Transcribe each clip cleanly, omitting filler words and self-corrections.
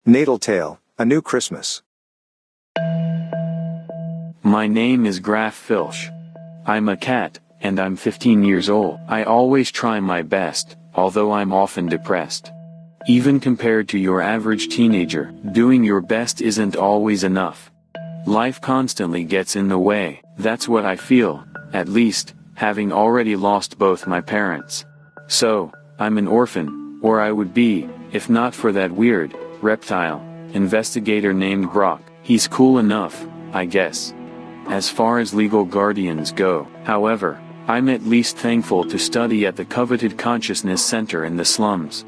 Natal Tale, A New Christmas. My name is Graf Filch. I'm a cat, and I'm 15 years old. I always try my best, although I'm often depressed. Even compared to your average teenager, doing your best isn't always enough. Life constantly gets in the way. That's what I feel, at least, having already lost both my parents. So, I'm an orphan, or I would be, if not for that weird, reptile, investigator named BROK. He's cool enough, I guess. As far as legal guardians go, however, I'm at least thankful to study at the coveted Consciousness Center in the slums.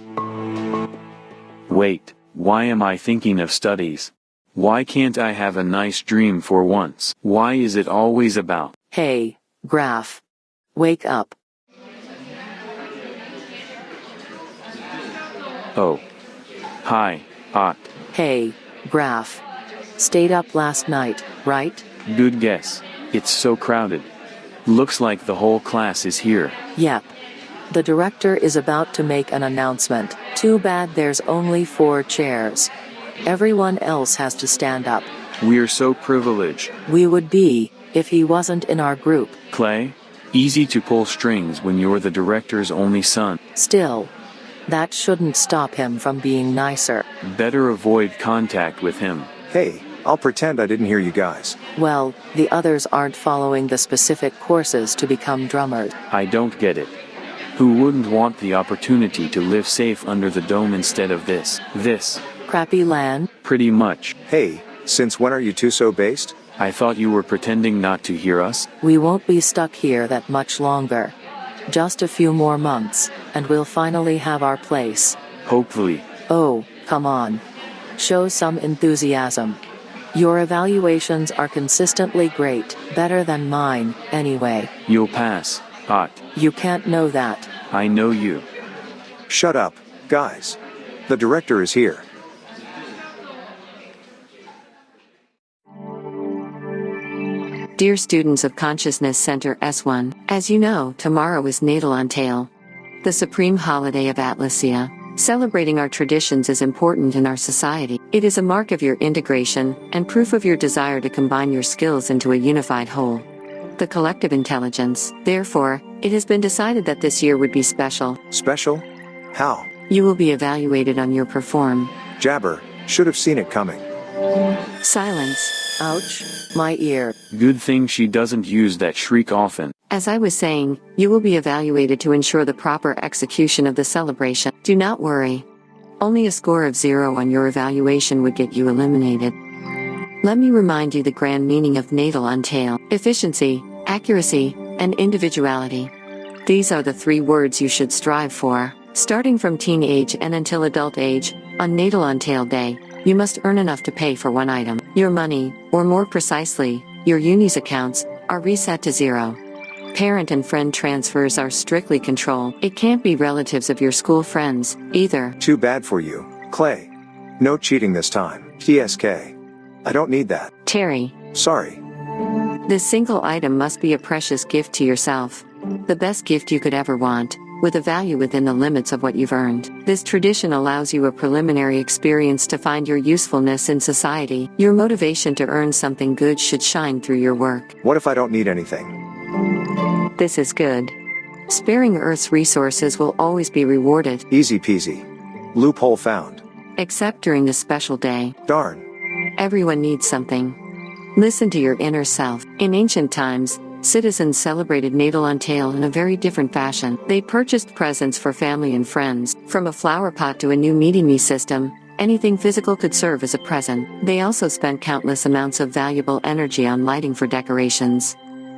Wait, why am I thinking of studies? Why can't I have a nice dream for once? Why is it always about, Hey, Graf. Wake up. oh. Hi, Ott. Hey, Graf. Stayed up last night, right? Good guess. It's so crowded. Looks like the whole class is here. Yep. The director is about to make an announcement. Too bad there's only 4 chairs. Everyone else has to stand up. We're so privileged. We would be, if he wasn't in our group. Clay? Easy to pull strings when you're the director's only son. Still, that shouldn't stop him from being nicer. Better avoid contact with him. Hey, I'll pretend I didn't hear you guys. Well, the others aren't following the specific courses to become drummers. I don't get it. Who wouldn't want the opportunity to live safe under the dome instead of this? Crappy land? Pretty much. Hey, since when are you two so based? I thought you were pretending not to hear us? We won't be stuck here that much longer. Just a few more months, and we'll finally have our place. Hopefully. Oh, come on. Show some enthusiasm. Your evaluations are consistently great, better than mine, anyway. You'll pass, Ott. You can't know that. I know you. Shut up, guys. The director is here. Dear students of Consciousness Center S1, as you know, tomorrow is Natal Tale, the supreme holiday of Atlasia. Celebrating our traditions is important in our society. It is a mark of your integration and proof of your desire to combine your skills into a unified whole. The collective intelligence. Therefore, it has been decided that this year would be special. Special? How? You will be evaluated on your perform. Jabber, should have seen it coming. Silence. Ouch, my ear. Good thing she doesn't use that shriek often. As I was saying, you will be evaluated to ensure the proper execution of the celebration. Do not worry. Only a score of 0 on your evaluation would get you eliminated. Let me remind you the grand meaning of Natal Tale: efficiency, accuracy, and individuality. These are the 3 words you should strive for. Starting from teenage and until adult age, on Natal Tale Day, you must earn enough to pay for 1 item. Your money, or more precisely, your uni's accounts, are reset to 0. Parent and friend transfers are strictly controlled. It can't be relatives of your school friends, either. Too bad for you, Clay. No cheating this time. TSK. I don't need that. Terry. Sorry. This single item must be a precious gift to yourself. The best gift you could ever want, with a value within the limits of what you've earned. This tradition allows you a preliminary experience to find your usefulness in society. Your motivation to earn something good should shine through your work. What if I don't need anything? This is good. Sparing Earth's resources will always be rewarded. Easy peasy. Loophole found. Except during this special day. Darn. Everyone needs something. Listen to your inner self. In ancient times, citizens celebrated Natal Tale in a very different fashion. They purchased presents for family and friends. From a flower pot to a new meet-me system, anything physical could serve as a present. They also spent countless amounts of valuable energy on lighting for decorations.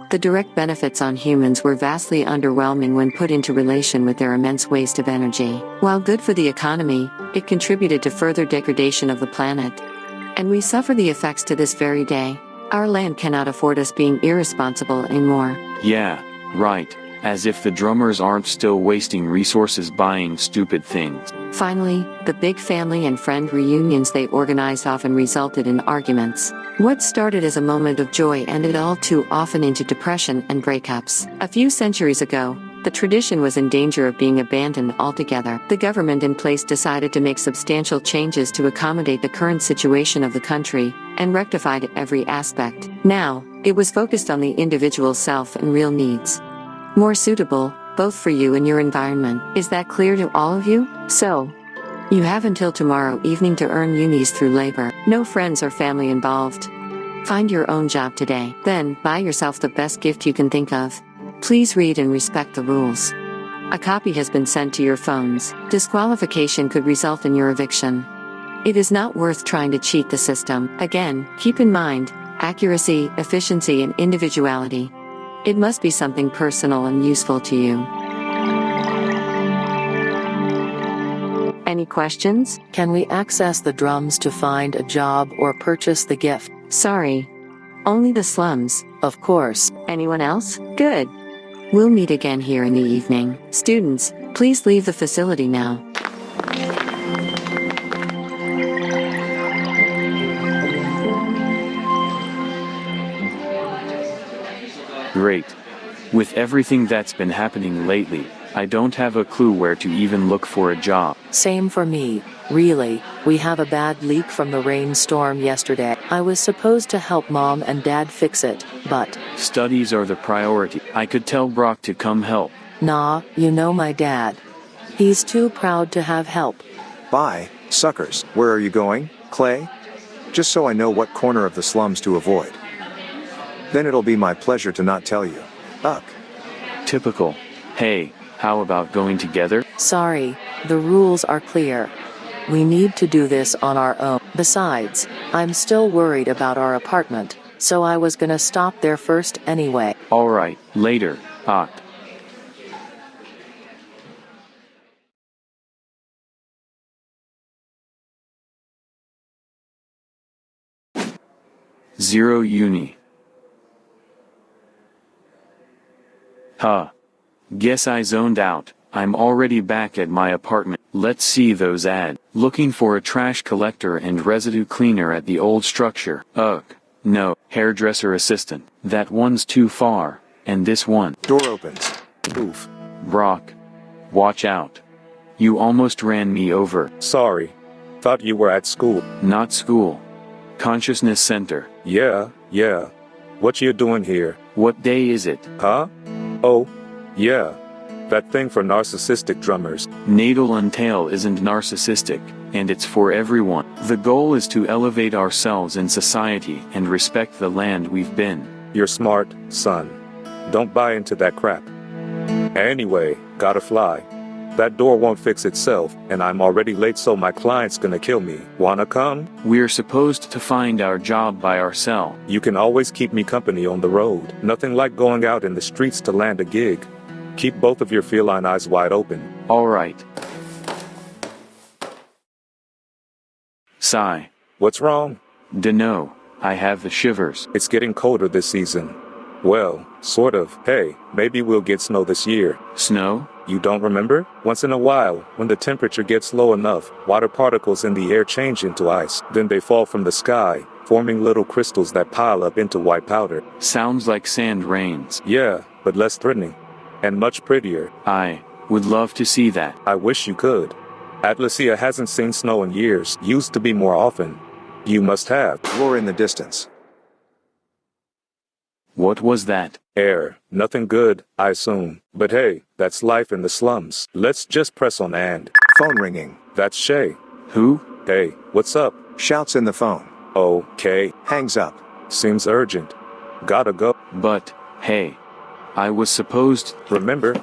The direct benefits on humans were vastly underwhelming when put into relation with their immense waste of energy. While good for the economy, it contributed to further degradation of the planet. And we suffer the effects to this very day. Our land cannot afford us being irresponsible anymore. Yeah, right. As if the drummers aren't still wasting resources buying stupid things. Finally, the big family and friend reunions they organized often resulted in arguments. What started as a moment of joy ended all too often into depression and breakups. A few centuries ago, The tradition was in danger of being abandoned altogether. The government in place decided to make substantial changes to accommodate the current situation of the country, and rectified every aspect. Now, it was focused on the individual self and real needs. More suitable, both for you and your environment. Is that clear to all of you? So, you have until tomorrow evening to earn unis through labor. No friends or family involved. Find your own job today. Then, buy yourself the best gift you can think of. Please read and respect the rules. A copy has been sent to your phones. Disqualification could result in your eviction. It is not worth trying to cheat the system. Again, keep in mind, accuracy, efficiency, and individuality. It must be something personal and useful to you. Any questions? Can we access the drums to find a job or purchase the gift? Sorry. Only the slums. Of course. Anyone else? Good. We'll meet again here in the evening. Students, please leave the facility now. Great. With everything that's been happening lately, I don't have a clue where to even look for a job. Same for me, really. We have a bad leak from the rainstorm yesterday. I was supposed to help Mom and Dad fix it, but Studies are the priority. I could tell BROK to come help. nah, you know my dad. He's too proud to have help. Bye, suckers. Where are you going, Clay? Just so I know what corner of the slums to avoid. Then it'll be my pleasure to not tell you. Ugh. Typical. Hey, how about going together? Sorry, the rules are clear. We need to do this on our own. Besides, I'm still worried about our apartment, so I was gonna stop there first anyway. Alright, later, Oct. Zero uni. Huh. Guess I zoned out. I'm already back at my apartment. Let's see those ads. Looking for a trash collector and residue cleaner at the old structure. Ugh. No. Hairdresser assistant. That one's too far. And this one. Door opens. Oof. BROK. Watch out. You almost ran me over. Sorry. Thought you were at school. Not school. Consciousness Center. Yeah. What you doing here? What day is it? Huh? Oh, yeah. That thing for narcissistic drummers. Natal isn't narcissistic, and it's for everyone. The goal is to elevate ourselves in society and respect the land we've been. You're smart, son. Don't buy into that crap. Anyway, gotta fly. That door won't fix itself, and I'm already late, so my client's gonna kill me. Wanna come? We're supposed to find our job by ourselves. You can always keep me company on the road. Nothing like going out in the streets to land a gig. Keep both of your feline eyes wide open. Alright. Sigh. What's wrong? Dunno. I have the shivers. It's getting colder this season. Well, sort of. Hey, maybe we'll get snow this year. Snow? You don't remember? Once in a while, when the temperature gets low enough, water particles in the air change into ice. Then they fall from the sky, forming little crystals that pile up into white powder. Sounds like sand rains. Yeah, but less threatening. And much prettier. I would love to see that. I wish you could. Atlasia hasn't seen snow in years. Used to be more often. You must have. Roar in the distance. What was that? Air. Nothing good, I assume. But hey, that's life in the slums. Let's just press on and. Phone ringing. That's Shay. Who? Hey, what's up? Shouts in the phone. Okay. Hangs up. Seems urgent. Gotta go. But, hey. I was supposed... Remember,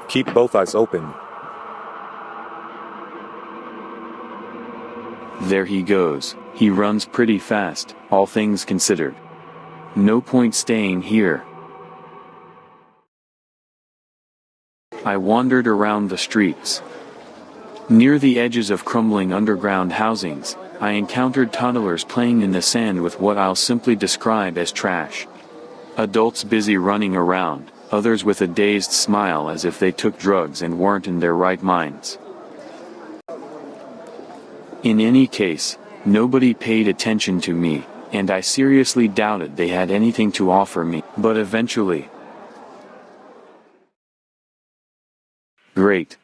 keep both eyes open. There he goes. He runs pretty fast, all things considered. No point staying here. I wandered around the streets. Near the edges of crumbling underground housings, I encountered toddlers playing in the sand with what I'll simply describe as trash. Adults busy running around, others with a dazed smile as if they took drugs and weren't in their right minds. In any case, nobody paid attention to me, and I seriously doubted they had anything to offer me. But eventually, Great.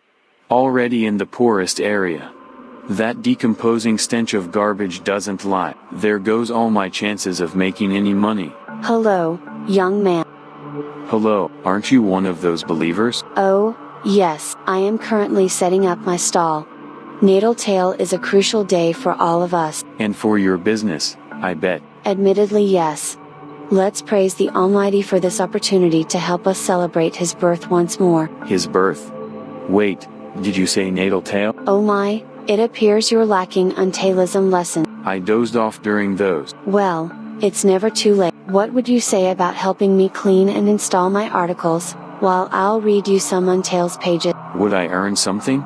Already in the poorest area. That decomposing stench of garbage doesn't lie. There goes all my chances of making any money. Hello, young man. Hello, aren't you one of those believers? Oh, yes, I am currently setting up my stall. Natal Tale is a crucial day for all of us. And for your business, I bet. Admittedly, yes. Let's praise the Almighty for this opportunity to help us celebrate His birth once more. His birth. Wait, did you say Natal Tale? Oh my, it appears you're lacking on Taylism lesson. I dozed off during those. Well, it's never too late. What would you say about helping me clean and install my articles, while I'll read you some on Tales pages? Would I earn something?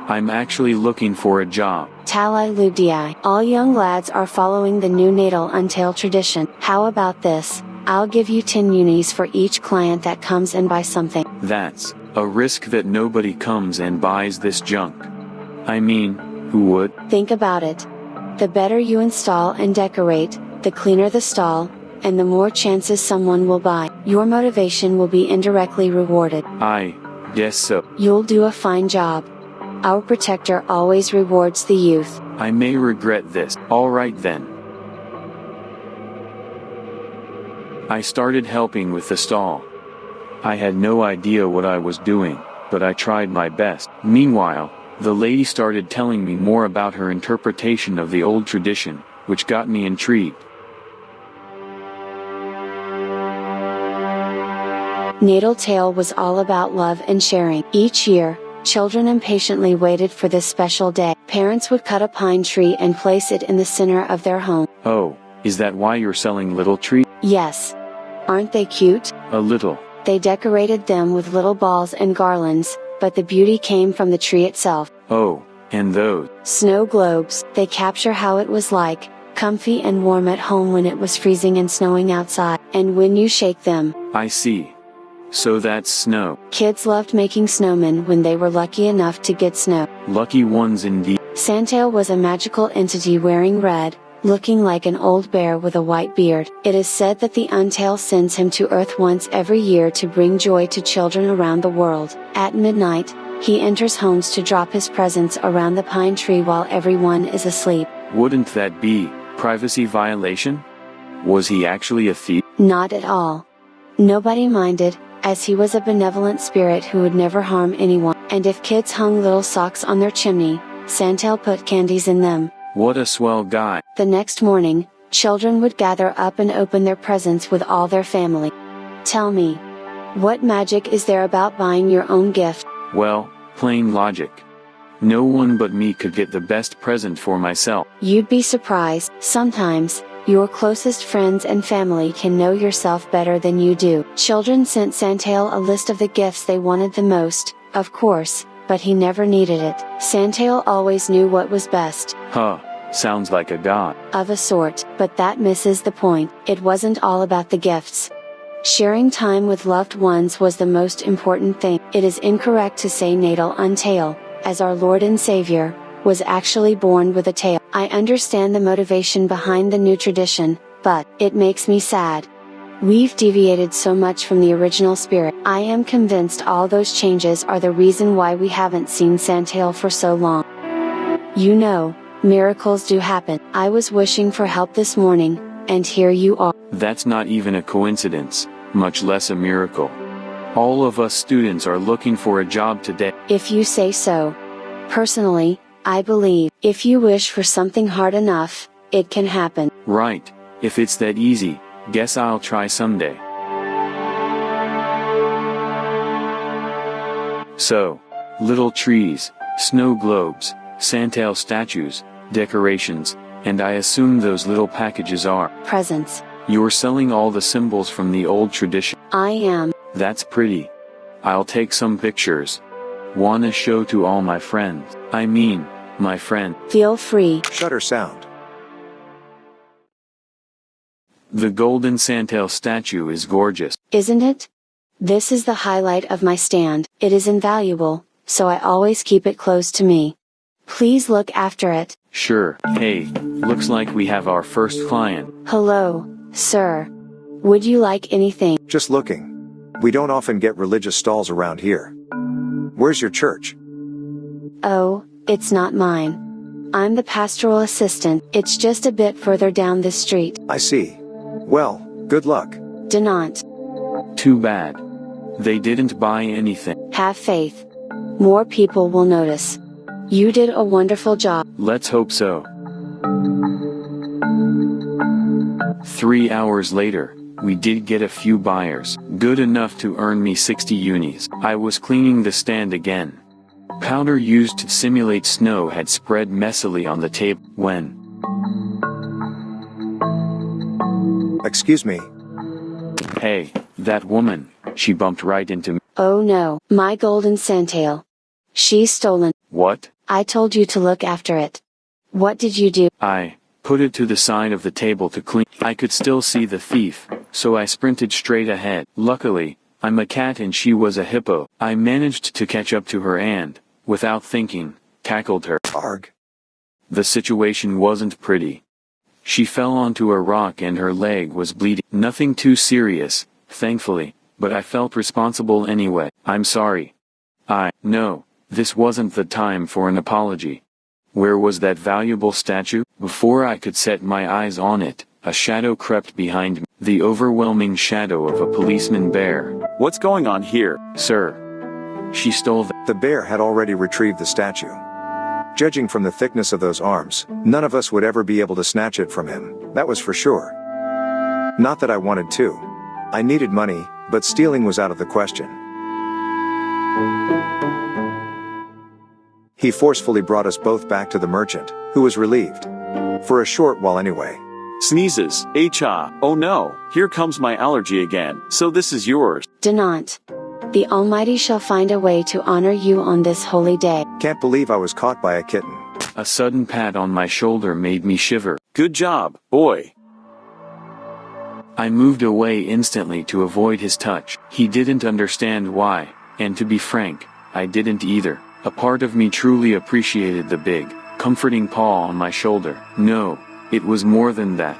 I'm actually looking for a job. Tali Lubdi. All young lads are following the new Natal Untail tradition. How about this? I'll give you 10 unis for each client that comes and buys something. That's a risk that nobody comes and buys this junk. I mean, who would? Think about it. The better you install and decorate, the cleaner the stall, and the more chances someone will buy. Your motivation will be indirectly rewarded. I guess so. You'll do a fine job. Our protector always rewards the youth. I may regret this. Alright then. I started helping with the stall. I had no idea what I was doing, but I tried my best. Meanwhile, the lady started telling me more about her interpretation of the old tradition, which got me intrigued. Natal Tale was all about love and sharing. Each year, children impatiently waited for this special day. Parents would cut a pine tree and place it in the center of their home. Oh, is that why you're selling little trees? Yes. Aren't they cute? A little. They decorated them with little balls and garlands, but the beauty came from the tree itself. Oh, and those snow globes. They capture how it was like, comfy and warm at home when it was freezing and snowing outside, and when you shake them. I see. So that's snow. Kids loved making snowmen when they were lucky enough to get snow. Lucky ones indeed. Santail was a magical entity wearing red, looking like an old bear with a white beard. It is said that the Untail sends him to Earth once every year to bring joy to children around the world. At midnight, he enters homes to drop his presents around the pine tree while everyone is asleep. Wouldn't that be privacy violation? Was he actually a thief? Not at all. Nobody minded, as he was a benevolent spirit who would never harm anyone. And if kids hung little socks on their chimney, Santail put candies in them. What a swell guy. The next morning, children would gather up and open their presents with all their family. Tell me, what magic is there about buying your own gift? Well, plain logic. No one but me could get the best present for myself. You'd be surprised. Sometimes, your closest friends and family can know yourself better than you do. Children sent Santail a list of the gifts they wanted the most, of course, but he never needed it. Santail always knew what was best. Huh, sounds like a god. Of a sort, but that misses the point. It wasn't all about the gifts. Sharing time with loved ones was the most important thing. It is incorrect to say Natal Untail, as our Lord and Savior, was actually born with a tail. I understand the motivation behind the new tradition, but it makes me sad. We've deviated so much from the original spirit. I am convinced all those changes are the reason why we haven't seen Santail for so long. You know, miracles do happen. I was wishing for help this morning, and here you are. That's not even a coincidence, much less a miracle. All of us students are looking for a job today. If you say so. Personally, I believe, if you wish for something hard enough, it can happen. Right, if it's that easy, guess I'll try someday. So, little trees, snow globes, Santail statues, decorations, and I assume those little packages are presents. You're selling all the symbols from the old tradition. I am. That's pretty. I'll take some pictures. Wanna show to all my friends. I mean, my friend. Feel free. Shutter sound. The golden Santail statue is gorgeous. Isn't it? This is the highlight of my stand. It is invaluable, so I always keep it close to me. Please look after it. Sure. Hey, looks like we have our first client. Hello, sir. Would you like anything? Just looking. We don't often get religious stalls around here. Where's your church? Oh, it's not mine. I'm the pastoral assistant, it's just a bit further down this street. I see. Well, good luck. Donant. Too bad. They didn't buy anything. Have faith. More people will notice. You did a wonderful job. Let's hope so. 3 hours later, we did get a few buyers, good enough to earn me 60 unis. I was cleaning the stand again. Powder used to simulate snow had spread messily on the table when... Excuse me. Hey, that woman, she bumped right into me. Oh no, my golden Santail. She's stolen. What? I told you to look after it. What did you do? I put it to the side of the table to clean. I could still see the thief, so I sprinted straight ahead. Luckily, I'm a cat and she was a hippo. I managed to catch up to her and, without thinking, tackled her. Arg. The situation wasn't pretty. She fell onto a rock and her leg was bleeding. Nothing too serious, thankfully, but I felt responsible anyway. I'm sorry. No, this wasn't the time for an apology. Where was that valuable statue? Before I could set my eyes on it, a shadow crept behind me. The overwhelming shadow of a policeman bear. What's going on here? Sir. She stole The bear had already retrieved the statue. Judging from the thickness of those arms, none of us would ever be able to snatch it from him, that was for sure. Not that I wanted to. I needed money, but stealing was out of the question. He forcefully brought us both back to the merchant, who was relieved. For a short while anyway. Sneezes. Oh no, here comes my allergy again. So this is yours. Donant. The Almighty shall find a way to honor you on this holy day. Can't believe I was caught by a kitten. A sudden pat on my shoulder made me shiver. Good job, boy. I moved away instantly to avoid his touch. He didn't understand why, and to be frank, I didn't either. A part of me truly appreciated the big, comforting paw on my shoulder. No, it was more than that.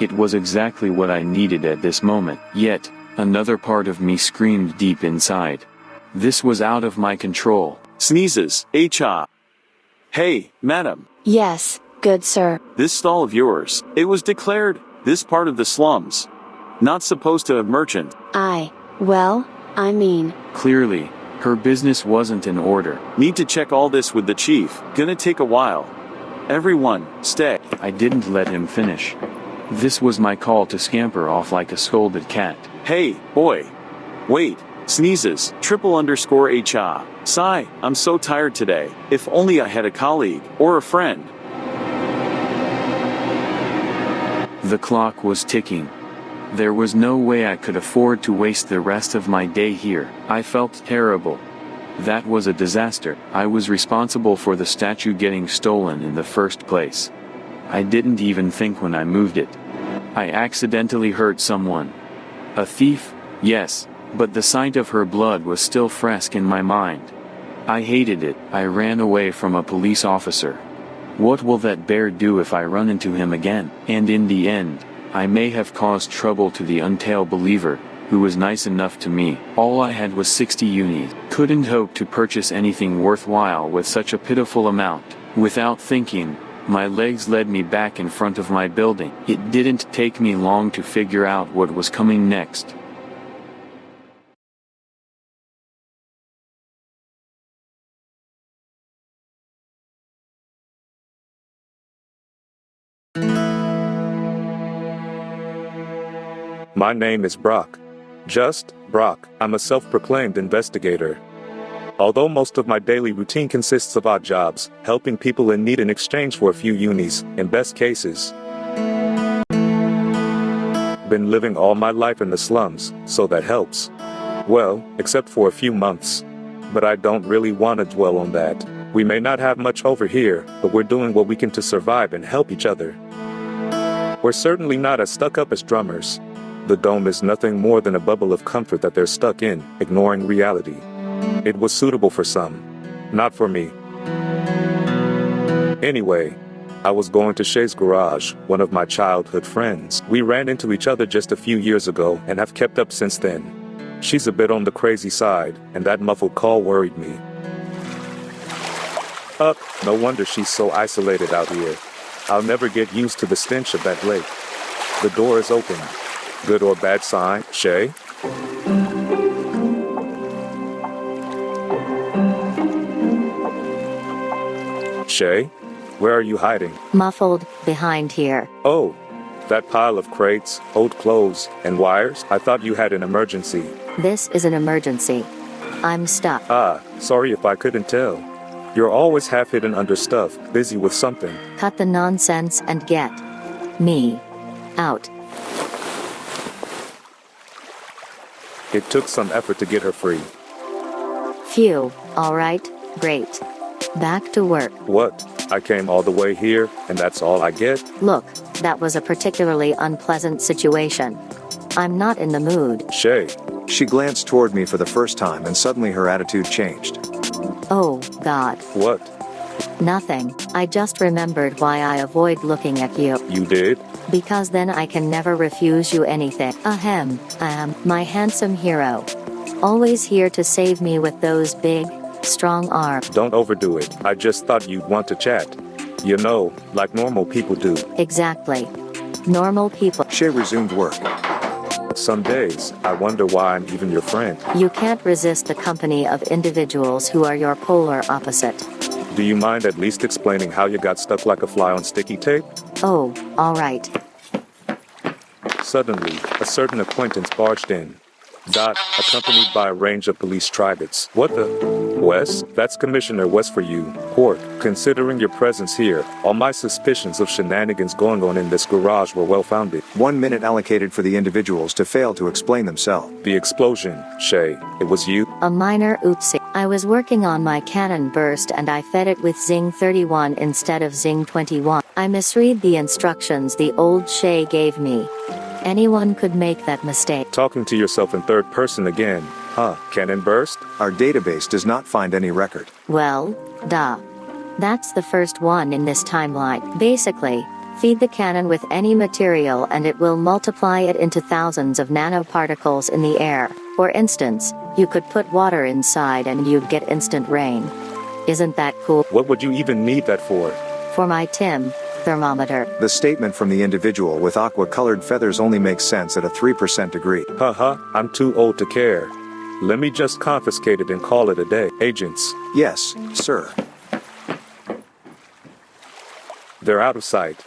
It was exactly what I needed at this moment. Yet, another part of me screamed deep inside. This was out of my control. Sneezes. Hey, madam. Yes, good sir. This stall of yours, it was declared, this part of the slums. Not supposed to have merchant. Clearly, her business wasn't in order. Need to check all this with the chief. Gonna take a while. Everyone, stay. I didn't let him finish. This was my call to scamper off like a scolded cat. Hey, boy. Wait. Sneezes. _HA. Sigh, I'm so tired today. If only I had a colleague, or a friend. The clock was ticking. There was no way I could afford to waste the rest of my day here. I felt terrible. That was a disaster. I was responsible for the statue getting stolen in the first place. I didn't even think when I moved it. I accidentally hurt someone. A thief, yes, but the sight of her blood was still fresh in my mind. I hated it. I ran away from a police officer. What will that bear do if I run into him again? And in the end, I may have caused trouble to the untail believer, who was nice enough to me. All I had was 60 unis. Couldn't hope to purchase anything worthwhile with such a pitiful amount. Without thinking, my legs led me back in front of my building. It didn't take me long to figure out what was coming next. My name is BROK. Just BROK. I'm a self-proclaimed investigator. Although most of my daily routine consists of odd jobs, helping people in need in exchange for a few unis, in best cases. Been living all my life in the slums, so that helps. Well, except for a few months. But I don't really want to dwell on that. We may not have much over here, but we're doing what we can to survive and help each other. We're certainly not as stuck up as drummers. The dome is nothing more than a bubble of comfort that they're stuck in, ignoring reality. It was suitable for some. Not for me. Anyway, I was going to Shay's garage, one of my childhood friends. We ran into each other just a few years ago and have kept up since then. She's a bit on the crazy side, and that muffled call worried me. No wonder she's so isolated out here. I'll never get used to the stench of that lake. The door is open. Good or bad sign, Shay? Shay? Where are you hiding? Muffled, behind here. Oh, that pile of crates, old clothes, and wires? I thought you had an emergency. This is an emergency. I'm stuck. Sorry if I couldn't tell. You're always half hidden under stuff, busy with something. Cut the nonsense and get me out. It took some effort to get her free. Phew, alright, great. Back to work. What? I came all the way here, and that's all I get? Look, that was a particularly unpleasant situation. I'm not in the mood. Shay. She glanced toward me for the first time and suddenly her attitude changed. Oh, God. What? Nothing. I just remembered why I avoid looking at you. You did? Because then I can never refuse you anything. Ahem, my handsome hero. Always here to save me with those big, strong arms. Don't overdo it. I just thought you'd want to chat. You know, like normal people do. Exactly. Normal people. Shay resumed work. Some days, I wonder why I'm even your friend. You can't resist the company of individuals who are your polar opposite. Do you mind at least explaining how you got stuck like a fly on sticky tape? Oh, alright. Suddenly, a certain acquaintance barged in. Accompanied by a range of police trigates. What the? Wes? That's Commissioner Wes for you. Court, considering your presence here, all my suspicions of shenanigans going on in this garage were well founded. 1 minute allocated for the individuals to fail to explain themselves. The explosion, Shay, it was you? A minor oopsie. I was working on my cannon burst and I fed it with Zing 31 instead of Zing 21. I misread the instructions the old Shay gave me. Anyone could make that mistake. Talking to yourself in third person again, huh? Cannon burst? Our database does not find any record. Well, duh. That's the first one in this timeline. Basically, feed the cannon with any material and it will multiply it into thousands of nanoparticles in the air. For instance, you could put water inside and you'd get instant rain. Isn't that cool? What would you even need that for? For my thermometer. The statement from the individual with aqua-colored feathers only makes sense at a 3% degree. Haha, I'm too old to care. Let me just confiscate it and call it a day. Agents. Yes, sir. They're out of sight.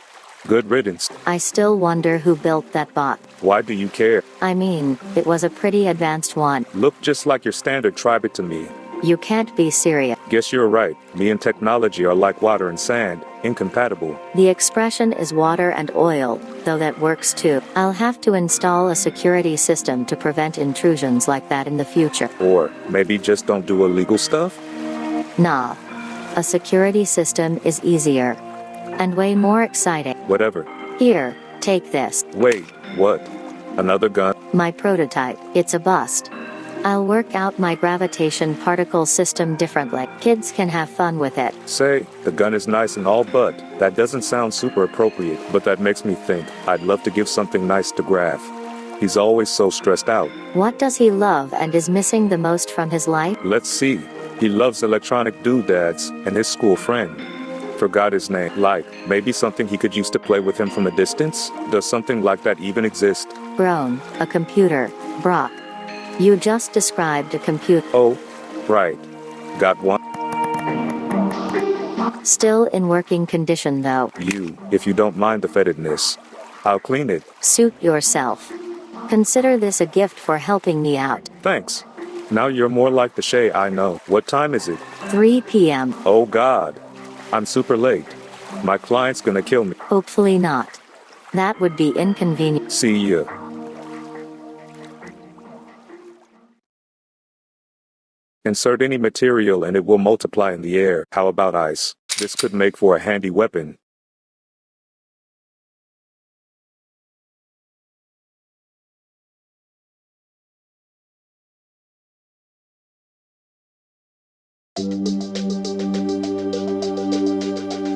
Good riddance. I still wonder who built that bot. Why do you care? I mean, it was a pretty advanced one. Look just like your standard tribute to me. You can't be serious. Guess you're right. Me and technology are like water and sand, incompatible. The expression is water and oil, though that works too. I'll have to install a security system to prevent intrusions like that in the future. Or maybe just don't do illegal stuff? Nah. A security system is easier. And way more exciting. Whatever. Here, take this. Wait, what? Another gun? My prototype. It's a bust. I'll work out my gravitation particle system differently. Kids can have fun with it. Say, the gun is nice and all, but that doesn't sound super appropriate. But that makes me think I'd love to give something nice to Graf. He's always so stressed out. What does he love and is missing the most from his life? Let's see. He loves electronic doodads and his school friend. Forgot his name. Like, maybe something he could use to play with him from a distance? Does something like that even exist? Grown, a computer, BROK. You just described a computer. Oh, right. Got one. Still in working condition though. If you don't mind the fetidness, I'll clean it. Suit yourself. Consider this a gift for helping me out. Thanks. Now you're more like the Shay I know. What time is it? 3 p.m. Oh God. I'm super late. My client's gonna kill me. Hopefully not. That would be inconvenient. See ya. Insert any material and it will multiply in the air. How about ice? This could make for a handy weapon.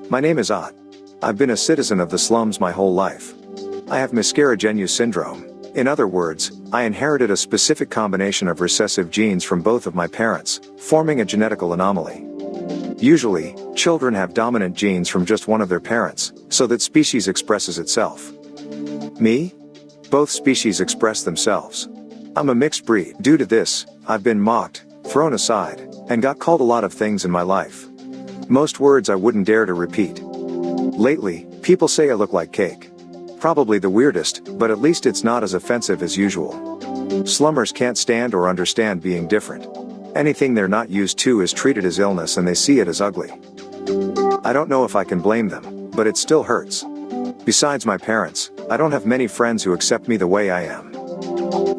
My name is Ott. I've been a citizen of the slums my whole life. I have miscarriage syndrome. In other words, I inherited a specific combination of recessive genes from both of my parents, forming a genetical anomaly. Usually, children have dominant genes from just one of their parents, so that species expresses itself. Me? Both species express themselves. I'm a mixed breed. Due to this, I've been mocked, thrown aside, and got called a lot of things in my life. Most words I wouldn't dare to repeat. Lately, people say I look like cake. Probably the weirdest, but at least it's not as offensive as usual. Slummers can't stand or understand being different. Anything they're not used to is treated as illness and they see it as ugly. I don't know if I can blame them, but it still hurts. Besides my parents, I don't have many friends who accept me the way I am.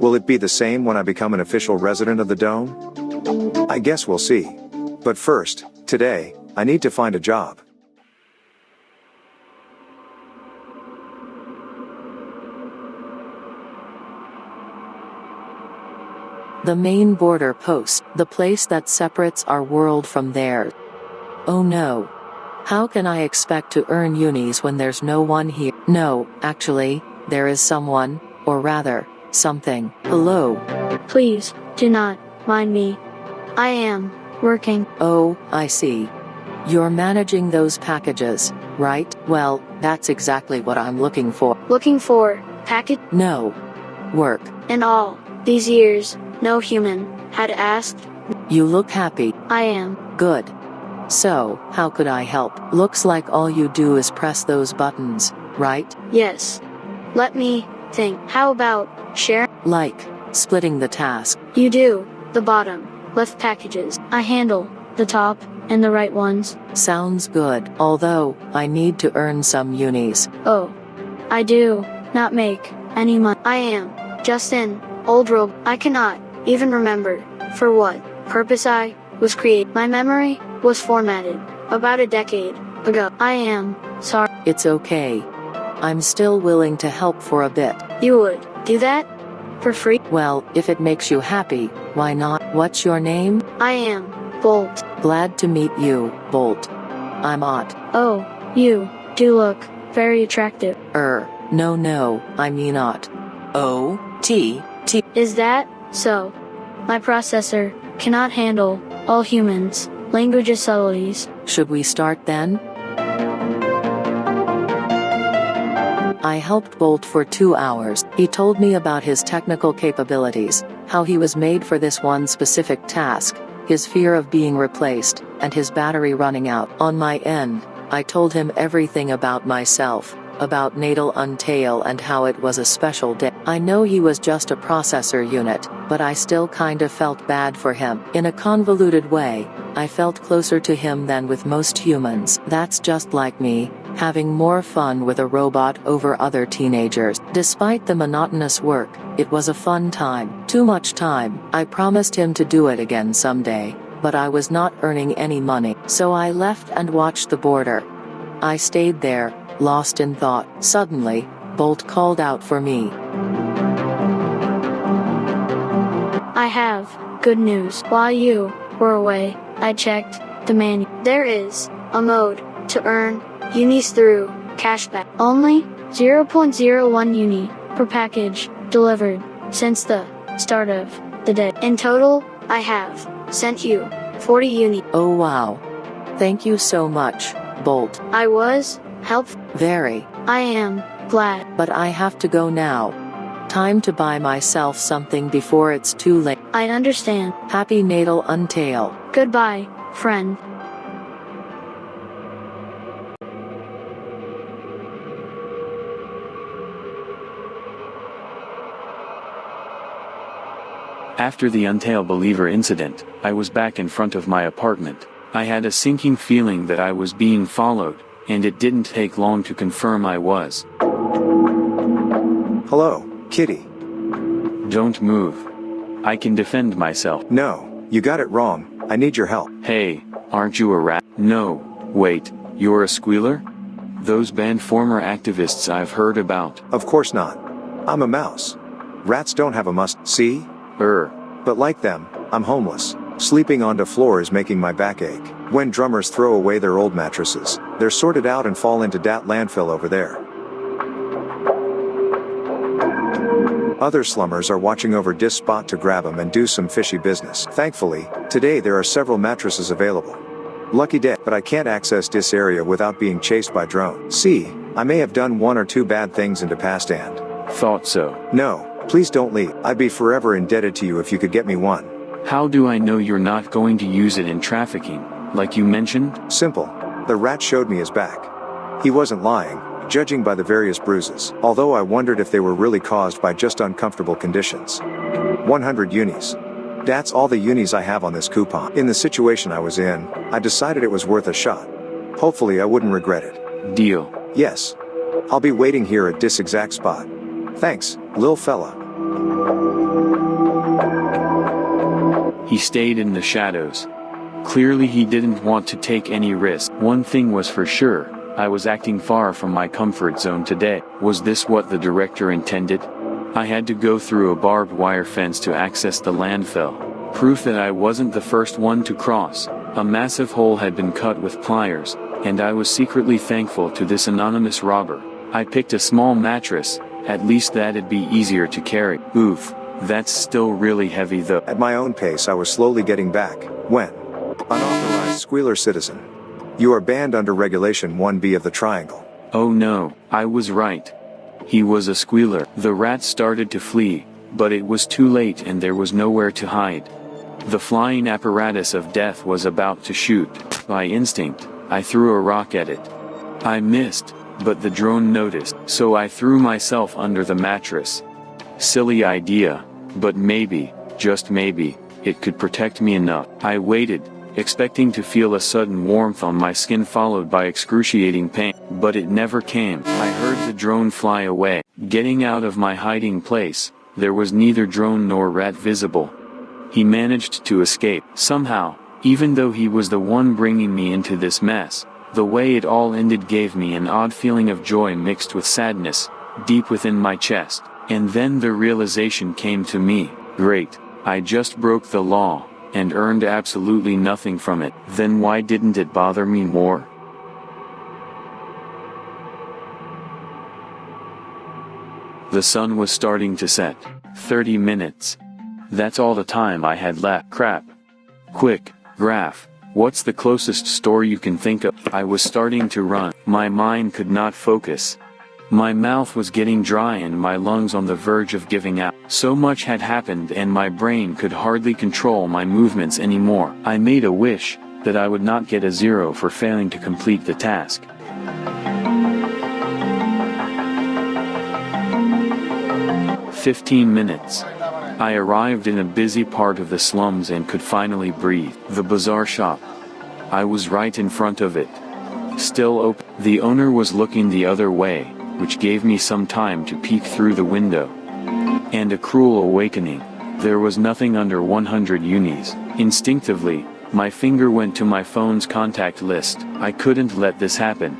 Will it be the same when I become an official resident of the Dome? I guess we'll see. But first, today, I need to find a job. The main border post, the place that separates our world from theirs. Oh no. How can I expect to earn unis when there's no one here? No, actually, there is someone, or rather, something. Hello. Please, do not mind me. I am working. Oh, I see. You're managing those packages, right? Well, that's exactly what I'm looking for. Looking for package? No. Work. In all these years, no human had asked. You look happy. I am. Good. So, how could I help? Looks like all you do is press those buttons, right? Yes. Let me think. How about share? Like, splitting the task. You do the bottom left packages. I handle the top and the right ones. Sounds good. Although, I need to earn some unis. Oh. I do not make any money. I am just an old rogue. I cannot even remember for what purpose I was created. My memory was formatted about a decade ago. I am sorry. It's okay. I'm still willing to help for a bit. You would do that for free? Well, if it makes you happy, why not? What's your name? I am Bolt. Glad to meet you, Bolt. I'm Ott. Oh, you do look very attractive. No, I mean Ott. O-T. Is that so? My processor cannot handle all humans' language subtleties. Should we start then? I helped Bolt for 2 hours. He told me about his technical capabilities, how he was made for this one specific task, his fear of being replaced, and his battery running out. On my end, I told him everything about myself, about Natal Untail and how it was a special day. I know he was just a processor unit, but I still kind of felt bad for him. In a convoluted way, I felt closer to him than with most humans. That's just like me, having more fun with a robot over other teenagers. Despite the monotonous work, it was a fun time. Too much time. I promised him to do it again someday, but I was not earning any money. So I left and watched the border. I stayed there, lost in thought. Suddenly, Bolt called out for me. I have good news. While you were away, I checked the manual. There is a mode to earn unis through cashback. Only 0.01 uni per package delivered since the start of the day. In total, I have sent you 40 uni. Oh wow. Thank you so much, Bolt. I was helpful. Very. I am glad. But I have to go now. Time to buy myself something before it's too late. I understand. Happy Natal Untail. Goodbye, friend. After the Untail Believer incident, I was back in front of my apartment. I had a sinking feeling that I was being followed, and it didn't take long to confirm I was. Hello, kitty. Don't move. I can defend myself. No, you got it wrong. I need your help. Hey, aren't you a rat? No, wait, you're a squealer? Those banned former activists I've heard about. Of course not. I'm a mouse. Rats don't have a see? But like them, I'm homeless. Sleeping onto floors making my back ache. When drummers throw away their old mattresses, they're sorted out and fall into dat landfill over there. Other slummers are watching over this spot to grab them and do some fishy business. Thankfully, today there are several mattresses available. Lucky day, but I can't access this area without being chased by drone. See, I may have done one or two bad things in the past and... Thought so. No, please don't leave. I'd be forever indebted to you if you could get me one. How do I know you're not going to use it in trafficking, like you mentioned? Simple. The rat showed me his back. He wasn't lying, judging by the various bruises, although I wondered if they were really caused by just uncomfortable conditions. 100 unis. That's all the unis I have on this coupon. In the situation I was in, I decided it was worth a shot. Hopefully I wouldn't regret it. Deal. Yes. I'll be waiting here at this exact spot. Thanks, lil fella. He stayed in the shadows. Clearly he didn't want to take any risk. One thing was for sure, I was acting far from my comfort zone today. Was this what the director intended? I had to go through a barbed wire fence to access the landfill. Proof that I wasn't the first one to cross. A massive hole had been cut with pliers, and I was secretly thankful to this anonymous robber. I picked a small mattress, at least that'd be easier to carry. Oof, that's still really heavy though. At my own pace I was slowly getting back, when... Unauthorized squealer citizen. You are banned under Regulation 1B of the Triangle. Oh no, I was right. He was a squealer. The rat started to flee, but it was too late and there was nowhere to hide. The flying apparatus of death was about to shoot. By instinct, I threw a rock at it. I missed, but the drone noticed, so I threw myself under the mattress. Silly idea, but maybe, just maybe, it could protect me enough. I waited, expecting to feel a sudden warmth on my skin followed by excruciating pain, but it never came. I heard the drone fly away. Getting out of my hiding place, there was neither drone nor rat visible. He managed to escape, somehow, even though he was the one bringing me into this mess. The way it all ended gave me an odd feeling of joy mixed with sadness, deep within my chest. And then the realization came to me, great, I just broke the law, and earned absolutely nothing from it. Then why didn't it bother me more? The sun was starting to set. 30 minutes. That's all the time I had left. Crap. Quick, Graph, what's the closest store you can think of? I was starting to run. My mind could not focus. My mouth was getting dry and my lungs on the verge of giving out. So much had happened and my brain could hardly control my movements anymore. I made a wish that I would not get a 0 for failing to complete the task. "15 minutes. I arrived in a busy part of the slums and could finally breathe. The bazaar shop. I was right in front of it. Still open. The owner was looking the other way, which gave me some time to peek through the window. And a cruel awakening. There was nothing under 100 unis. Instinctively, my finger went to my phone's contact list. I couldn't let this happen.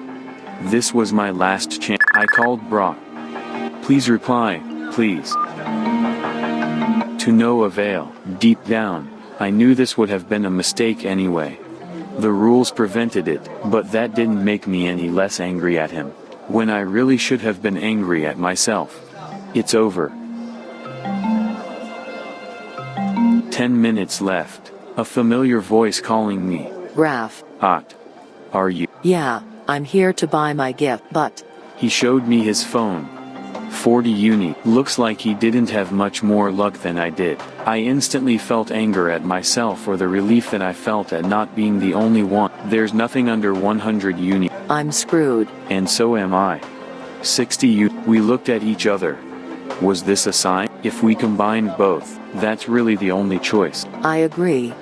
This was my last chance. I called BROK. Please reply, please. To no avail. Deep down, I knew this would have been a mistake anyway. The rules prevented it, but that didn't make me any less angry at him. When I really should have been angry at myself. It's over. 10 minutes left. A familiar voice calling me. Graph. Hot. Are you? Yeah, I'm here to buy my gift, but... He showed me his phone. 40 uni. Looks like he didn't have much more luck than I did. I instantly felt anger at myself for the relief that I felt at not being the only one. There's nothing under 100 uni. I'm screwed. And so am I. 60 uni. We looked at each other. Was this a sign? If we combined both, that's really the only choice. I agree.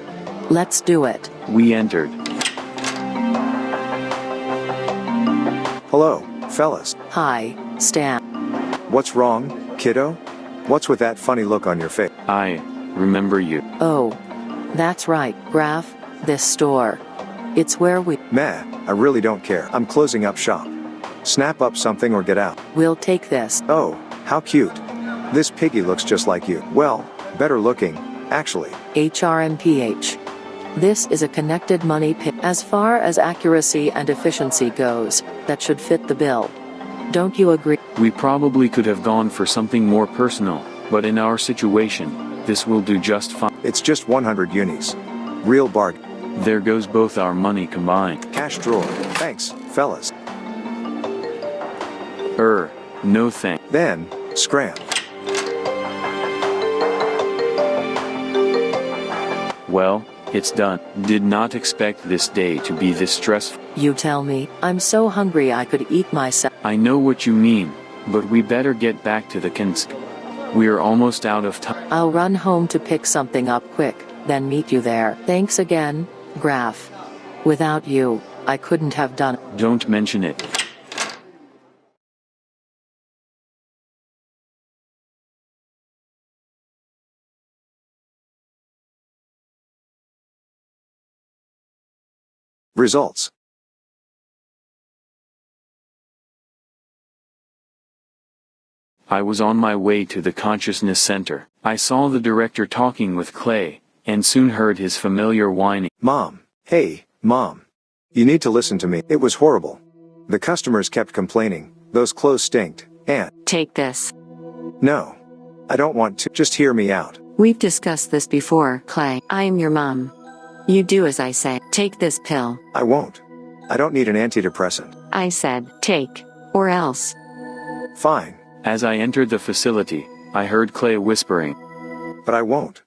Let's do it. We entered. Hello, fellas. Hi, Stan. What's wrong, kiddo? What's with that funny look on your face? I remember you. Oh, that's right, Graph, this store. It's where we... Meh, I really don't care. I'm closing up shop. Snap up something or get out. We'll take this. Oh, how cute. This piggy looks just like you. Well, better looking, actually. HRMPH. This is a connected money pit. As far as accuracy and efficiency goes, that should fit the bill. Don't you agree? We probably could have gone for something more personal. But in our situation, this will do just fine. It's just 100 unis. Real bargain. There goes both our money combined. Cash drawer. Thanks, fellas. No thank. Then, scram. Well, it's done. Did not expect this day to be this stressful. You tell me, I'm so hungry I could eat myself. I know what you mean, but we better get back to the Kinsk. We're almost out of time. I'll run home to pick something up quick, then meet you there. Thanks again, Graf. Without you, I couldn't have done it. Don't mention it. Results. I was on my way to the consciousness center. I saw the director talking with Clay, and soon heard his familiar whining. Mom. Hey, Mom. You need to listen to me. It was horrible. The customers kept complaining, those clothes stinked, and... Take this. No. I don't want to. Just hear me out. We've discussed this before, Clay. I am your mom. You do as I say. Take this pill. I won't. I don't need an antidepressant. I said, take. Or else. Fine. As I entered the facility, I heard Clay whispering. But I won't.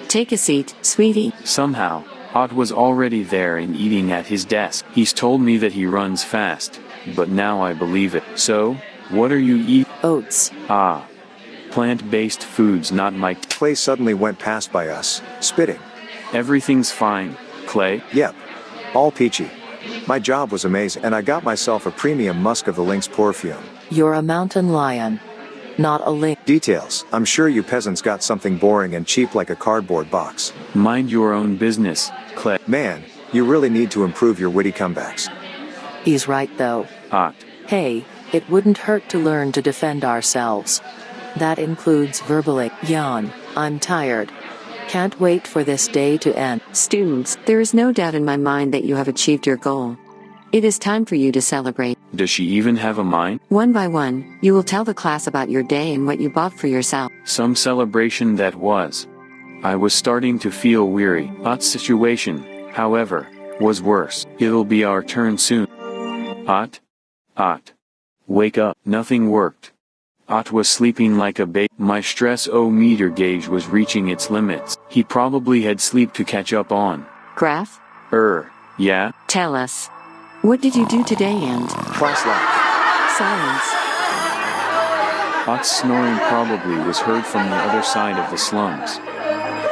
Take a seat, sweetie. Somehow, Ott was already there and eating at his desk. He's told me that he runs fast, but now I believe it. So, what are you eating? Oats. Ah. Plant-based foods, not my... Clay suddenly went past by us, spitting. Everything's fine, Clay. Yep. All peachy. My job was amazing, and I got myself a premium Musk of the Lynx perfume. You're a mountain lion. Not a link. Details. I'm sure you peasants got something boring and cheap like a cardboard box. Mind your own business, Clay. Man, you really need to improve your witty comebacks. He's right though. Ott. Hey, it wouldn't hurt to learn to defend ourselves. That includes verbally. Yawn. I'm tired. Can't wait for this day to end. Students, there is no doubt in my mind that you have achieved your goal. It is time for you to celebrate. Does she even have a mind? One by one, you will tell the class about your day and what you bought for yourself. Some celebration that was. I was starting to feel weary. Ott's situation, however, was worse. It'll be our turn soon. Ott? Ott. Wake up. Nothing worked. Ott was sleeping like a baby. My stress-o-meter gauge was reaching its limits. He probably had sleep to catch up on. Graf? Yeah? Tell us. What did you do today and... Class laugh. Silence. Ott's snoring probably was heard from the other side of the slums.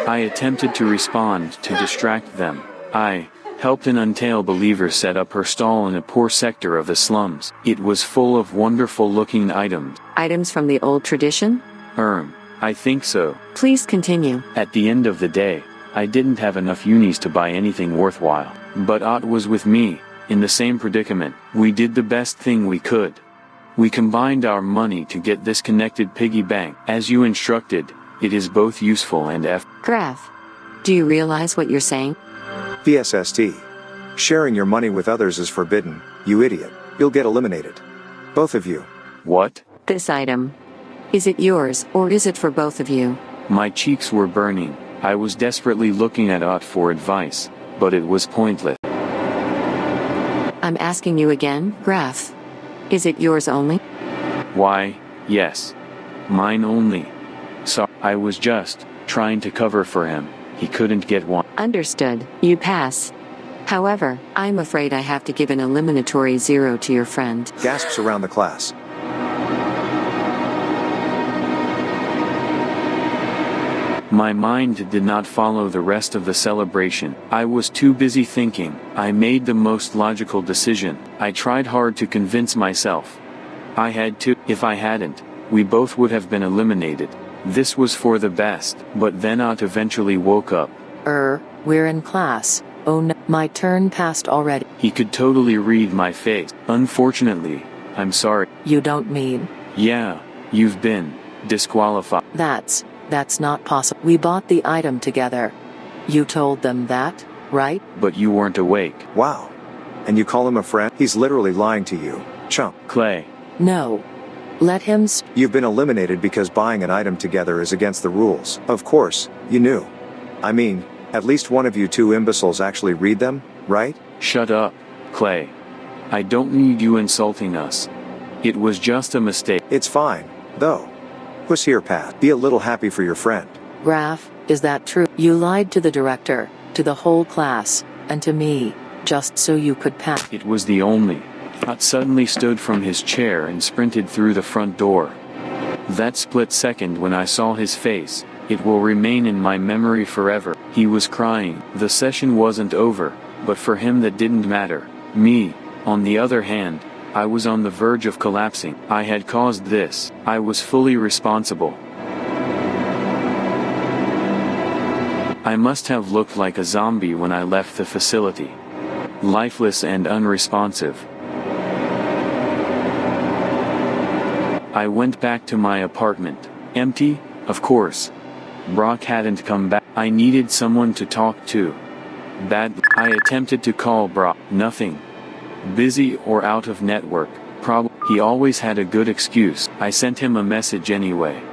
I attempted to respond to distract them. I helped an Natal believer set up her stall in a poor sector of the slums. It was full of wonderful-looking items. Items from the old tradition? I think so. Please continue. At the end of the day, I didn't have enough unis to buy anything worthwhile. But Ott was with me, in the same predicament. We did the best thing we could. We combined our money to get this connected piggy bank. As you instructed, it is both useful and Graf, do you realize what you're saying? VSST. Sharing your money with others is forbidden, you idiot. You'll get eliminated. Both of you. What? This item. Is it yours, or is it for both of you? My cheeks were burning. I was desperately looking at Ott for advice, but it was pointless. I'm asking you again, Graf. Is it yours only? Why, yes. Mine only. So, I was just trying to cover for him. He couldn't get one. Understood. You pass. However, I'm afraid I have to give an eliminatory 0 to your friend. Gasps around the class. My mind did not follow the rest of the celebration. I was too busy thinking. I made the most logical decision. I tried hard to convince myself. I had to. If I hadn't, we both would have been eliminated. This was for the best. But then Ott eventually woke up. We're in class. Oh no, my turn passed already. He could totally read my face. Unfortunately, I'm sorry. You don't mean? Yeah, you've been disqualified. That's not possible. We bought the item together. You told them that, right? But you weren't awake. Wow. And you call him a friend? He's literally lying to you, chump. Clay. No. Let him You've been eliminated because buying an item together is against the rules. Of course, you knew. I mean, at least one of you two imbeciles actually read them, right? Shut up, Clay. I don't need you insulting us. It was just a mistake. It's fine, though. Puss here, Pat. Be a little happy for your friend. Graf, is that true? You lied to the director, to the whole class, and to me, just so you could pass. It was the only. Pat suddenly stood from his chair and sprinted through the front door. That split second when I saw his face, it will remain in my memory forever. He was crying. The session wasn't over, but for him that didn't matter. Me, on the other hand, I was on the verge of collapsing. I had caused this. I was fully responsible. I must have looked like a zombie when I left the facility. Lifeless and unresponsive. I went back to my apartment. Empty, of course. BROK hadn't come back. I needed someone to talk to. I attempted to call BROK. Nothing. Busy or out of network. He always had a good excuse. I sent him a message anyway.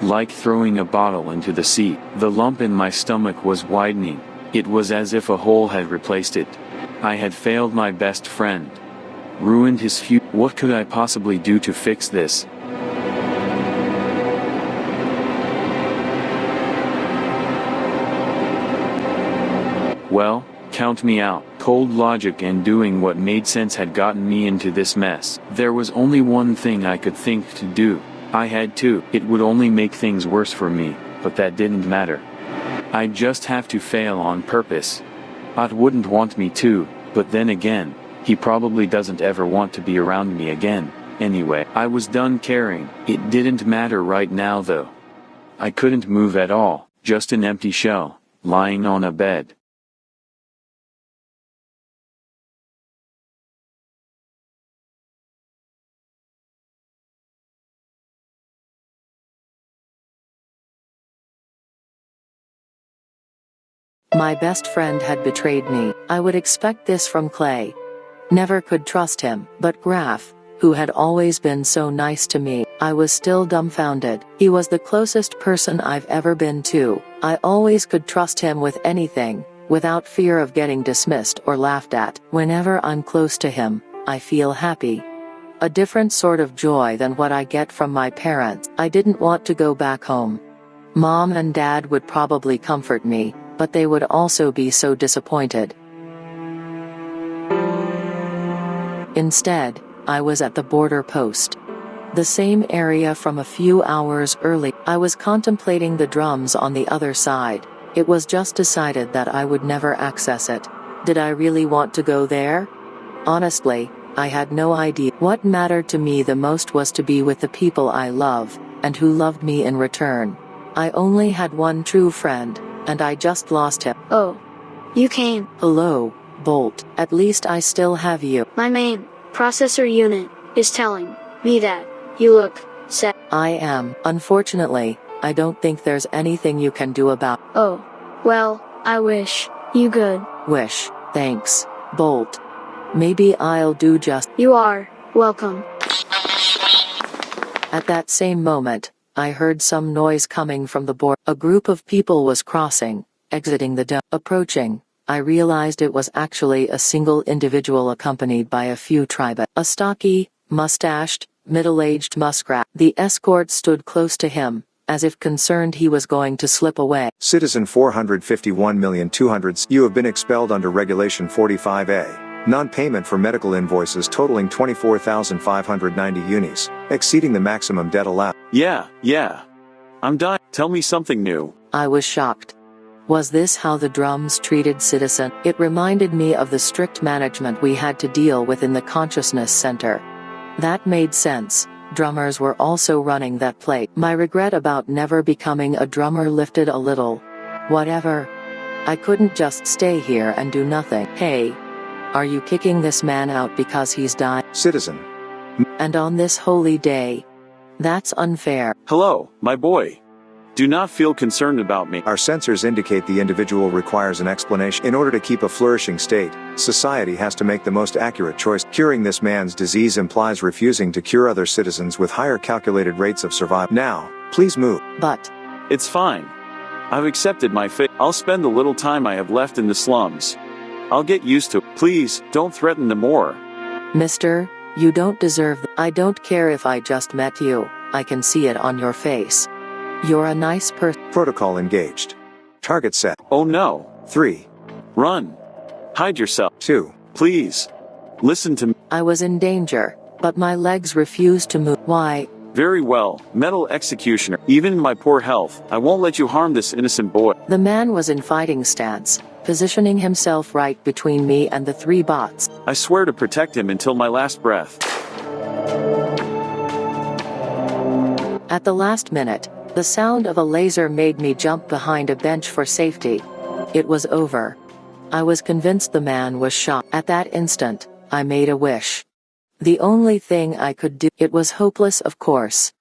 Like throwing a bottle into the sea. The lump in my stomach was widening. It was as if a hole had replaced it. I had failed my best friend. Ruined his future. What could I possibly do to fix this? Well, count me out. Cold logic and doing what made sense had gotten me into this mess. There was only one thing I could think to do. I had to. It would only make things worse for me, but that didn't matter. I'd just have to fail on purpose. Ott wouldn't want me to, but then again, he probably doesn't ever want to be around me again. Anyway, I was done caring. It didn't matter right now though. I couldn't move at all, just an empty shell, lying on a bed. My best friend had betrayed me. I would expect this from Clay. Never could trust him, but Graf, who had always been so nice to me, I was still dumbfounded. He was the closest person I've ever been to. I always could trust him with anything, without fear of getting dismissed or laughed at. Whenever I'm close to him, I feel happy. A different sort of joy than what I get from my parents. I didn't want to go back home. Mom and Dad would probably comfort me, but they would also be so disappointed. Instead, I was at the border post. The same area from a few hours early. I was contemplating the drums on the other side. It was just decided that I would never access it. Did I really want to go there? Honestly, I had no idea. What mattered to me the most was to be with the people I love, and who loved me in return. I only had one true friend, and I just lost him. Oh. You came. Hello, Bolt. At least I still have you. My main processor unit is telling me that you look sad. I am. Unfortunately, I don't think there's anything you can do about. Oh. Well, I wish you good. Wish. Thanks, Bolt. Maybe I'll do just. You are welcome. At that same moment, I heard some noise coming from the border. A group of people was crossing, exiting the dome. Approaching, I realized it was actually a single individual accompanied by a few tribes. A stocky, mustached, middle-aged muskrat. The escort stood close to him, as if concerned he was going to slip away. Citizen 451,200,000. You have been expelled under Regulation 45A. Non-payment for medical invoices totaling 24,590 unis, exceeding the maximum debt allowed. Yeah. I'm dying. Tell me something new. I was shocked. Was this how the drums treated citizen? It reminded me of the strict management we had to deal with in the Consciousness Center. That made sense. Drummers were also running that plate. My regret about never becoming a drummer lifted a little. Whatever. I couldn't just stay here and do nothing. Hey. Are you kicking this man out because he's died? Citizen. And on this holy day? That's unfair. Hello, my boy. Do not feel concerned about me. Our sensors indicate the individual requires an explanation. In order to keep a flourishing state, society has to make the most accurate choice. Curing this man's disease implies refusing to cure other citizens with higher calculated rates of survival. Now, please move. But, It's fine. I've accepted my fate. I'll spend the little time I have left in the slums. I'll get used to it. Please, don't threaten them more. mister, you don't deserve I don't care if I just met you, I can see it on your face. You're a nice person. Protocol engaged. Target set. Oh no. 3, Run. Hide yourself. 2. Please. Listen to me. I was in danger, but my legs refused to move. Why? Very well, metal executioner. Even in my poor health, I won't let you harm this innocent boy. The man was in fighting stance, positioning himself right between me and the 3 bots. I swear to protect him until my last breath. At the last minute, the sound of a laser made me jump behind a bench for safety. It was over. I was convinced the man was shot. At that instant, I made a wish. The only thing I could do, it was hopeless of course.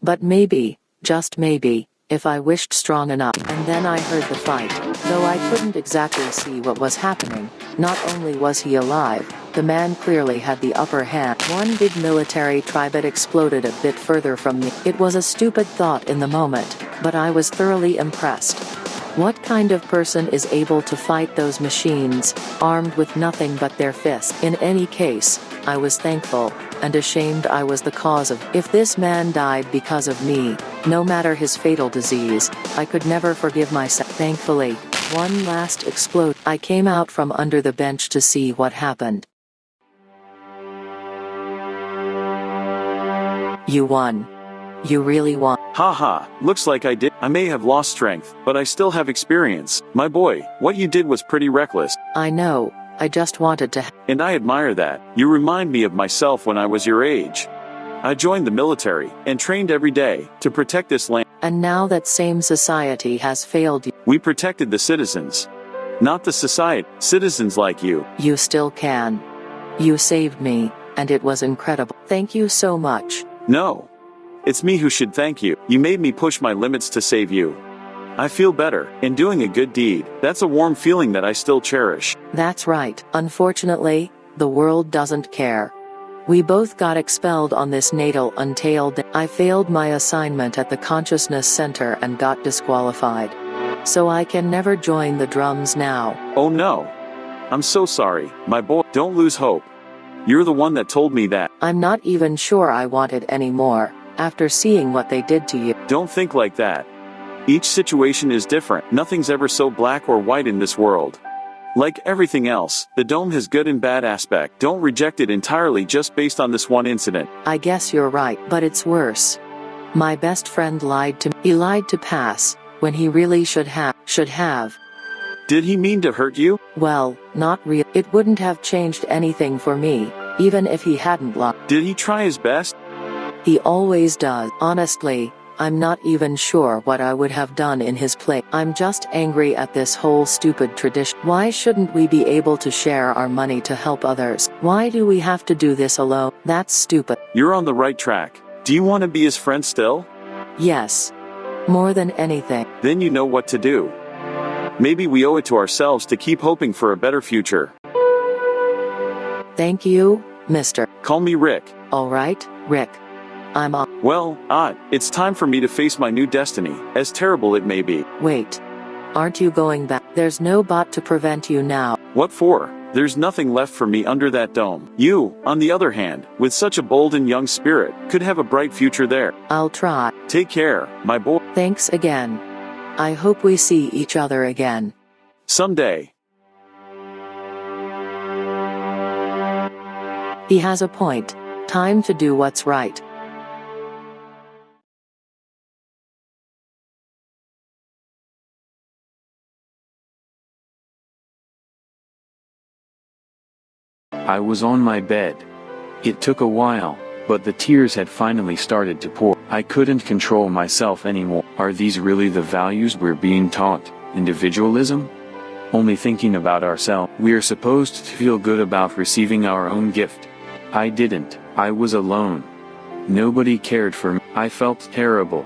But maybe, just maybe, if I wished strong enough. And then I heard the fight, though I couldn't exactly see what was happening. Not only was he alive, the man clearly had the upper hand. One big military tribet exploded a bit further from me. It was a stupid thought in the moment, but I was thoroughly impressed. What kind of person is able to fight those machines, armed with nothing but their fists? In any case, I was thankful, and ashamed I was the cause of. If this man died because of me, no matter his fatal disease, I could never forgive myself. Thankfully, one last explode. I came out from under the bench to see what happened. You won. You really won. Haha, looks like I did. I may have lost strength, but I still have experience. My boy, what you did was pretty reckless. I know, I just wanted to. And I admire that. You remind me of myself when I was your age. I joined the military, and trained every day, to protect this land. And now that same society has failed you. We protected the citizens. Not the society. Citizens like you. You still can. You saved me, and it was incredible. Thank you so much. No. It's me who should thank you. You made me push my limits to save you. I feel better, in doing a good deed. That's a warm feeling that I still cherish. That's right. Unfortunately, the world doesn't care. We both got expelled on this Natal Untail day. I failed my assignment at the Consciousness Center and got disqualified. So I can never join the drums now. Oh no. I'm so sorry, my boy. Don't lose hope. You're the one that told me that. I'm not even sure I want it anymore, after seeing what they did to you. Don't think like that. Each situation is different. Nothing's ever so black or white in this world. Like everything else, the dome has good and bad aspect. Don't reject it entirely just based on this one incident. I guess you're right, but it's worse. My best friend lied to me. He lied to pass, when he really should have. Did he mean to hurt you? Well, not really. It wouldn't have changed anything for me, even if he hadn't lied. Did he try his best? He always does. Honestly, I'm not even sure what I would have done in his place. I'm just angry at this whole stupid tradition. Why shouldn't we be able to share our money to help others? Why do we have to do this alone? That's stupid. You're on the right track. Do you want to be his friend still? Yes. More than anything. Then you know what to do. Maybe we owe it to ourselves to keep hoping for a better future. Thank you, mister. Call me Rick. All right, Rick. I'm on. Well, it's time for me to face my new destiny, as terrible it may be. Wait. Aren't you going back? There's no bot to prevent you now. What for? There's nothing left for me under that dome. You, on the other hand, with such a bold and young spirit, could have a bright future there. I'll try. Take care, my boy. Thanks again. I hope we see each other again. Someday. He has a point. Time to do what's right. I was on my bed. It took a while, but the tears had finally started to pour. I couldn't control myself anymore. Are these really the values we're being taught? Individualism? Only thinking about ourselves. We are supposed to feel good about receiving our own gift. I didn't. I was alone. Nobody cared for me. I felt terrible.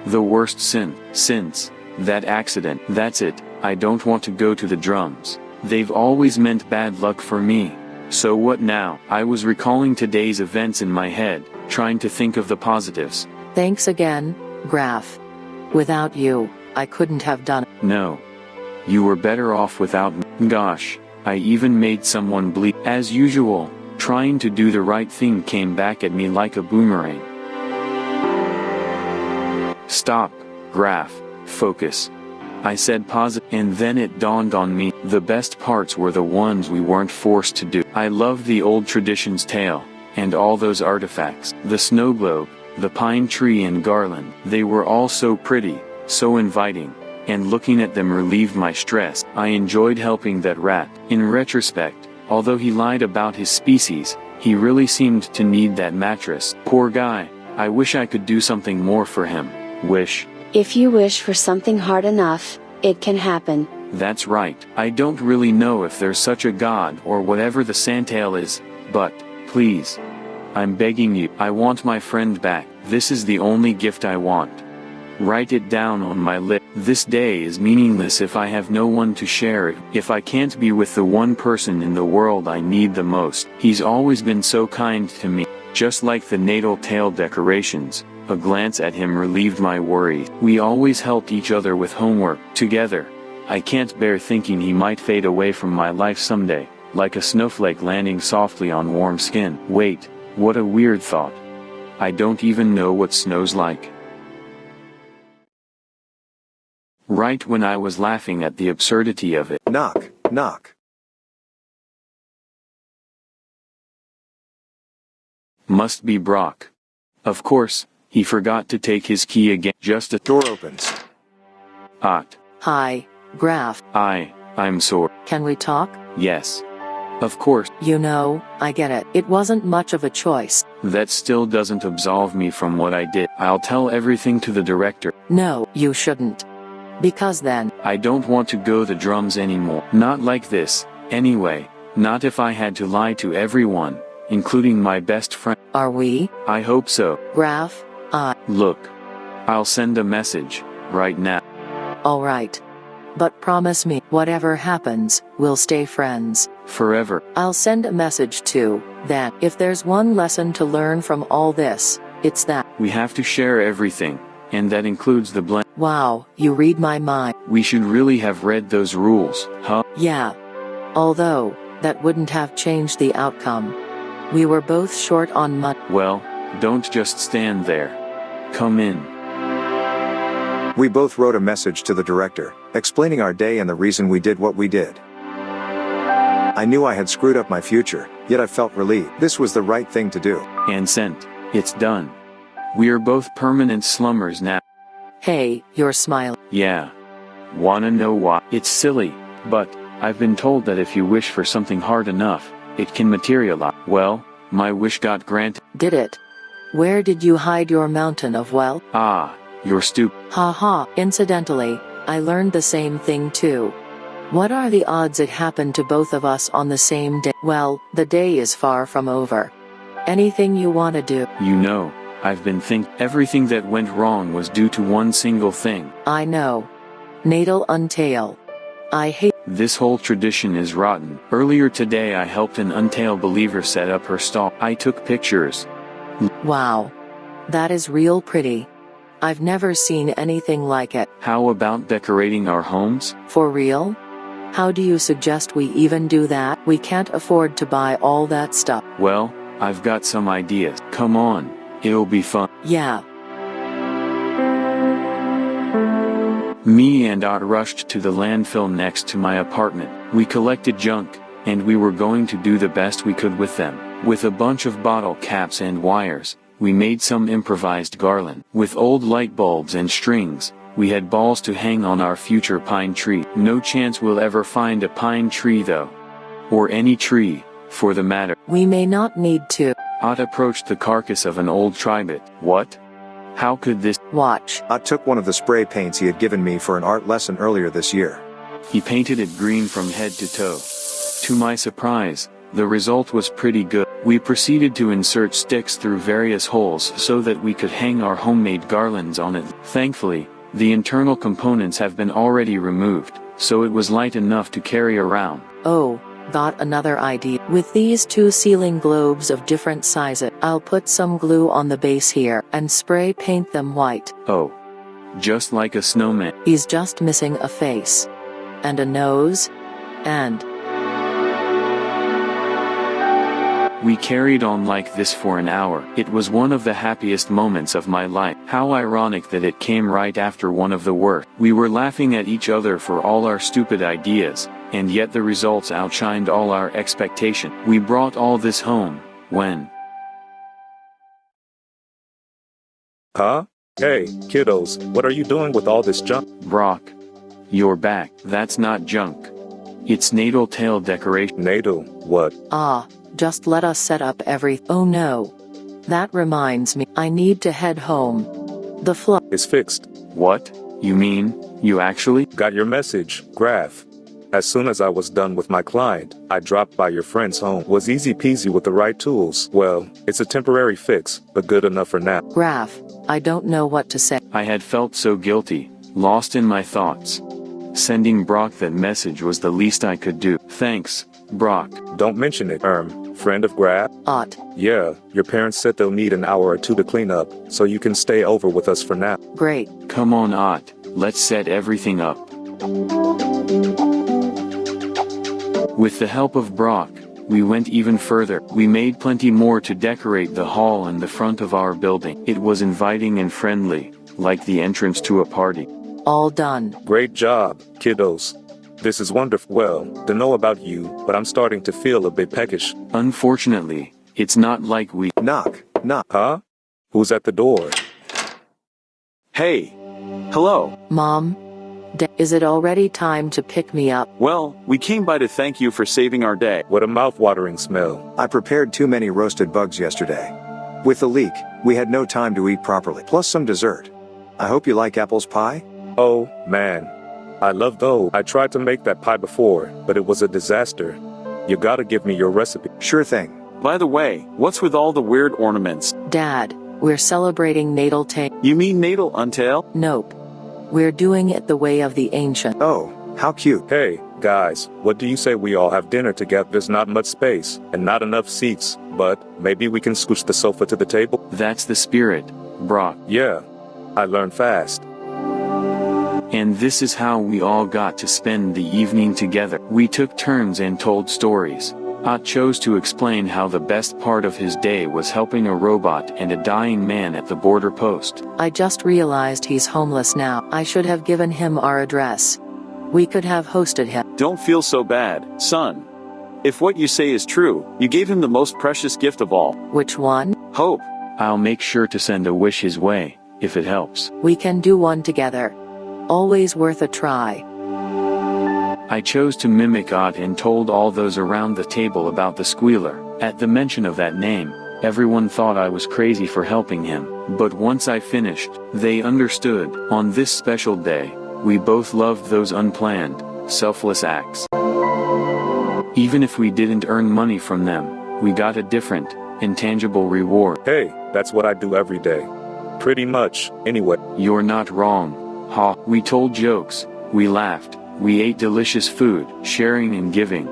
The worst since that accident. That's it, I don't want to go to the drums. They've always meant bad luck for me. So what now? I was recalling today's events in my head, trying to think of the positives. Thanks again, Graf. Without you, I couldn't have done it. No. You were better off without me. Gosh, I even made someone bleed. As usual, trying to do the right thing came back at me like a boomerang. Stop, Graf, focus. I said positive, and then it dawned on me, the best parts were the ones we weren't forced to do. I loved the old tradition's tale, and all those artifacts. The snow globe, the pine tree and garland, they were all so pretty, so inviting, and looking at them relieved my stress. I enjoyed helping that rat. In retrospect, although he lied about his species, he really seemed to need that mattress. Poor guy, I wish I could do something more for him. Wish. If you wish for something hard enough, it can happen. That's right. I don't really know if there's such a god or whatever the Santail is, but, please. I'm begging you, I want my friend back. This is the only gift I want. Write it down on my lip. This day is meaningless if I have no one to share it, if I can't be with the one person in the world I need the most. He's always been so kind to me, just like the natal tale decorations. A glance at him relieved my worries. We always helped each other with homework, together. I can't bear thinking he might fade away from my life someday, like a snowflake landing softly on warm skin. Wait, what a weird thought. I don't even know what snow's like. Right when I was laughing at the absurdity of it. Knock, knock. Must be BROK. Of course, he forgot to take his key again. Just a Door opens. Hot. Hi, Graf. I'm sore. Can we talk? Yes. Of course. You know, I get it. It wasn't much of a choice. That still doesn't absolve me from what I did. I'll tell everything to the director. No, you shouldn't. Because then, I don't want to go the drums anymore. Not like this, anyway. Not if I had to lie to everyone, including my best friend. are we? I hope so. Graf, Look. I'll send a message, right now. alright. But promise me, whatever happens, we'll stay friends. Forever. I'll send a message too, that if there's one lesson to learn from all this, it's that. We have to share everything, and that includes the blame. Wow, you read my mind. We should really have read those rules, huh? Yeah. Although, that wouldn't have changed the outcome. We were both short on money. Well, don't just stand there. Come in. We both wrote a message to the director, explaining our day and the reason we did what we did. I knew I had screwed up my future, yet I felt relieved. This was the right thing to do. And sent. It's done. We are both permanent slummers now. Hey, you're smiling. Yeah. Wanna know why? It's silly, but I've been told that if you wish for something hard enough, it can materialize. Well, my wish got granted. Did it? Where did you hide your mountain of wealth? Ah, you're stupid. Haha, incidentally, I learned the same thing too. What are the odds it happened to both of us on the same day? Well, the day is far from over. Anything you want to do? You know, I've been thinking everything that went wrong was due to one single thing. I know. Natal Untail. I hate. This whole tradition is rotten. Earlier today I helped an Untail believer set up her stall. I took pictures. Wow. That is real pretty. I've never seen anything like it. How about decorating our homes? For real? How do you suggest we even do that? We can't afford to buy all that stuff. Well, I've got some ideas. Come on, it'll be fun. Yeah. Me and Art rushed to the landfill next to my apartment. We collected junk, and we were going to do the best we could with them. With a bunch of bottle caps and wires, we made some improvised garland. With old light bulbs and strings, we had balls to hang on our future pine tree. No chance we'll ever find a pine tree though. Or any tree, for the matter. We may not need to. Ott approached the carcass of an old tribet. What? How could this? Watch. I took one of the spray paints he had given me for an art lesson earlier this year. He painted it green from head to toe. To my surprise, The result was pretty good. We proceeded to insert sticks through various holes so that we could hang our homemade garlands on it. Thankfully, the internal components have been already removed, so it was light enough to carry around. Oh, got another idea. With these two ceiling globes of different sizes, I'll put some glue on the base here and spray paint them white. Oh. Just like a snowman. He's just missing a face. And a nose. And... We carried on like this for an hour. It was one of the happiest moments of my life. How ironic that it came right after one of the worst. We were laughing at each other for all our stupid ideas, and yet the results outshined all our expectation. We brought all this home, when... Huh? Hey, kiddos, what are you doing with all this junk? BROK. You're back. That's not junk. It's natal tail decoration. Natal, what? Just let us set up Oh no. That reminds me, I need to head home. The flood is fixed. What? You mean, you actually? Got your message, Graph. As soon as I was done with my client, I dropped by your friend's home. Was easy peasy with the right tools. Well, it's a temporary fix, but good enough for now. Graph, I don't know what to say. I had felt so guilty, lost in my thoughts. Sending BROK that message was the least I could do. Thanks, BROK. Don't mention it, friend of Graph. Yeah, your parents said they'll need an hour or two to clean up, so you can stay over with us for now. Great. Come on, let's set everything up. With the help of BROK, we went even further. We made plenty more to decorate the hall and the front of our building. It was inviting and friendly, like the entrance to a party. All done. Great job, kiddos. This is wonderful. Well, don't know about you, but I'm starting to feel a bit peckish. Unfortunately, it's not like we... Knock. Huh? Who's at the door? Hey. Hello. Mom? Is it already time to pick me up? Well, we came by to thank you for saving our day. What a mouth-watering smell. I prepared too many roasted bugs yesterday. With the leak, we had no time to eat properly. Plus some dessert. I hope you like apples pie? Oh, man. I love those. I tried to make that pie before, but it was a disaster. You gotta give me your recipe. Sure thing. By the way, what's with all the weird ornaments? Dad, we're celebrating natal tail. You mean natal untail? Nope. We're doing it the way of the ancient. Oh, how cute. Hey, guys, what do you say we all have dinner together? There's not much space, and not enough seats, but maybe we can scooch the sofa to the table? That's the spirit, BROK. Yeah, I learned fast. And this is how we all got to spend the evening together. We took turns and told stories. chose to explain how the best part of his day was helping a robot and a dying man at the border post. I just realized he's homeless now. I should have given him our address. We could have hosted him. Don't feel so bad, son. If what you say is true, you gave him the most precious gift of all. Which one? Hope. I'll make sure to send a wish his way, if it helps. We can do one together. Always worth a try. I chose to mimic Ott and told all those around the table about the squealer. At the mention of that name, everyone thought I was crazy for helping him. But once I finished, they understood. On this special day, we both loved those unplanned, selfless acts. Even if we didn't earn money from them, we got a different, intangible reward. Hey, that's what I do every day. Pretty much, anyway. You're not wrong. Ha. We told jokes, we laughed. We ate delicious food, sharing and giving.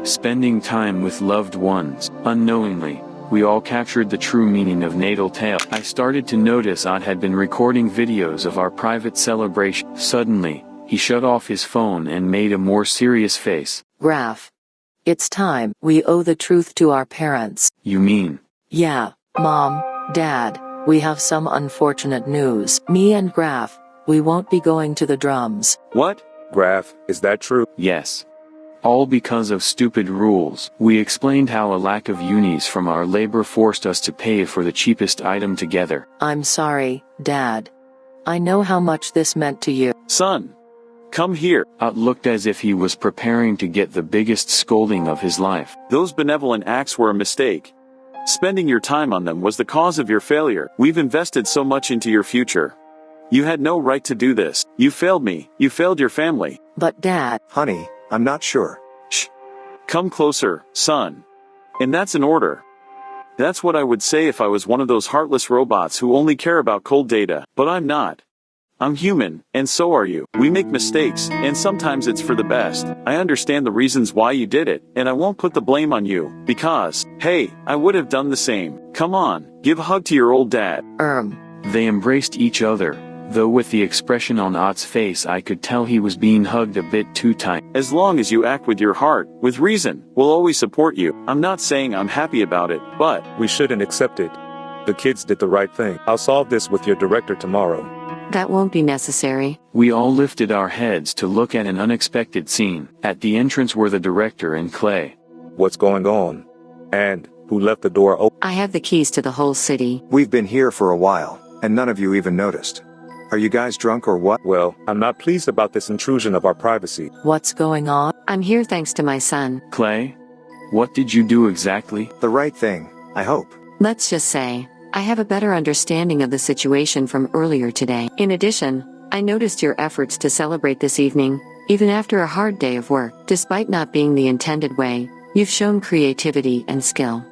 Spending time with loved ones. Unknowingly, we all captured the true meaning of Natal Tale. I started to notice Ott had been recording videos of our private celebration. Suddenly, he shut off his phone and made a more serious face. Graph. It's time. We owe the truth to our parents. You mean? Yeah, Mom, Dad, we have some unfortunate news. Me and Graph, we won't be going to the drums. What? Graph, is that true? Yes. All because of stupid rules. We explained how a lack of unis from our labor forced us to pay for the cheapest item together. I'm sorry, Dad. I know how much this meant to you. Son, come here. Ott looked as if he was preparing to get the biggest scolding of his life. Those benevolent acts were a mistake. Spending your time on them was the cause of your failure. We've invested so much into your future. You had no right to do this. You failed me. You failed your family. But Dad... Honey, I'm not sure. Shh. Come closer, son. And that's an order. That's what I would say if I was one of those heartless robots who only care about cold data, but I'm not. I'm human, and so are you. We make mistakes, and sometimes it's for the best. I understand the reasons why you did it, and I won't put the blame on you, because, hey, I would have done the same. Come on, give a hug to your old dad. They embraced each other, though with the expression on Ott's face I could tell he was being hugged a bit too tight. As long as you act with your heart, with reason, we'll always support you. I'm not saying I'm happy about it, but We shouldn't accept it. The kids did the right thing. I'll solve this with your director tomorrow. That won't be necessary. We all lifted our heads to look at an unexpected scene. At the entrance were the director and Clay. What's going on? And who left the door open? I have the keys to the whole city. We've been here for a while, and none of you even noticed. Are you guys drunk or what? Well, I'm not pleased about this intrusion of our privacy. What's going on? I'm here thanks to my son. Clay? What did you do exactly? The right thing, I hope. Let's just say, I have a better understanding of the situation from earlier today. In addition, I noticed your efforts to celebrate this evening, even after a hard day of work. Despite not being the intended way, you've shown creativity and skill.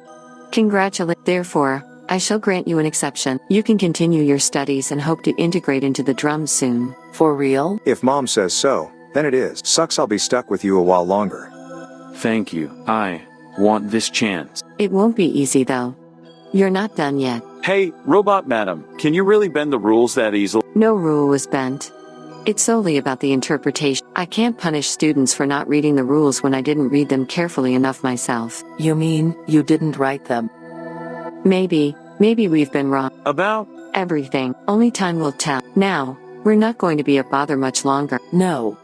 Congratulate. Therefore, I shall grant you an exception. You can continue your studies and hope to integrate into the drums soon. For real? If Mom says so, then it is. Sucks I'll be stuck with you a while longer. Thank you. I want this chance. It won't be easy though. You're not done yet. hey, robot madam, can you really bend the rules that easily? No rule was bent. It's solely about the interpretation. I can't punish students for not reading the rules when I didn't read them carefully enough myself. You mean, you didn't write them? Maybe we've been wrong. About? Everything. Only time will tell. Now, we're not going to be a bother much longer. No.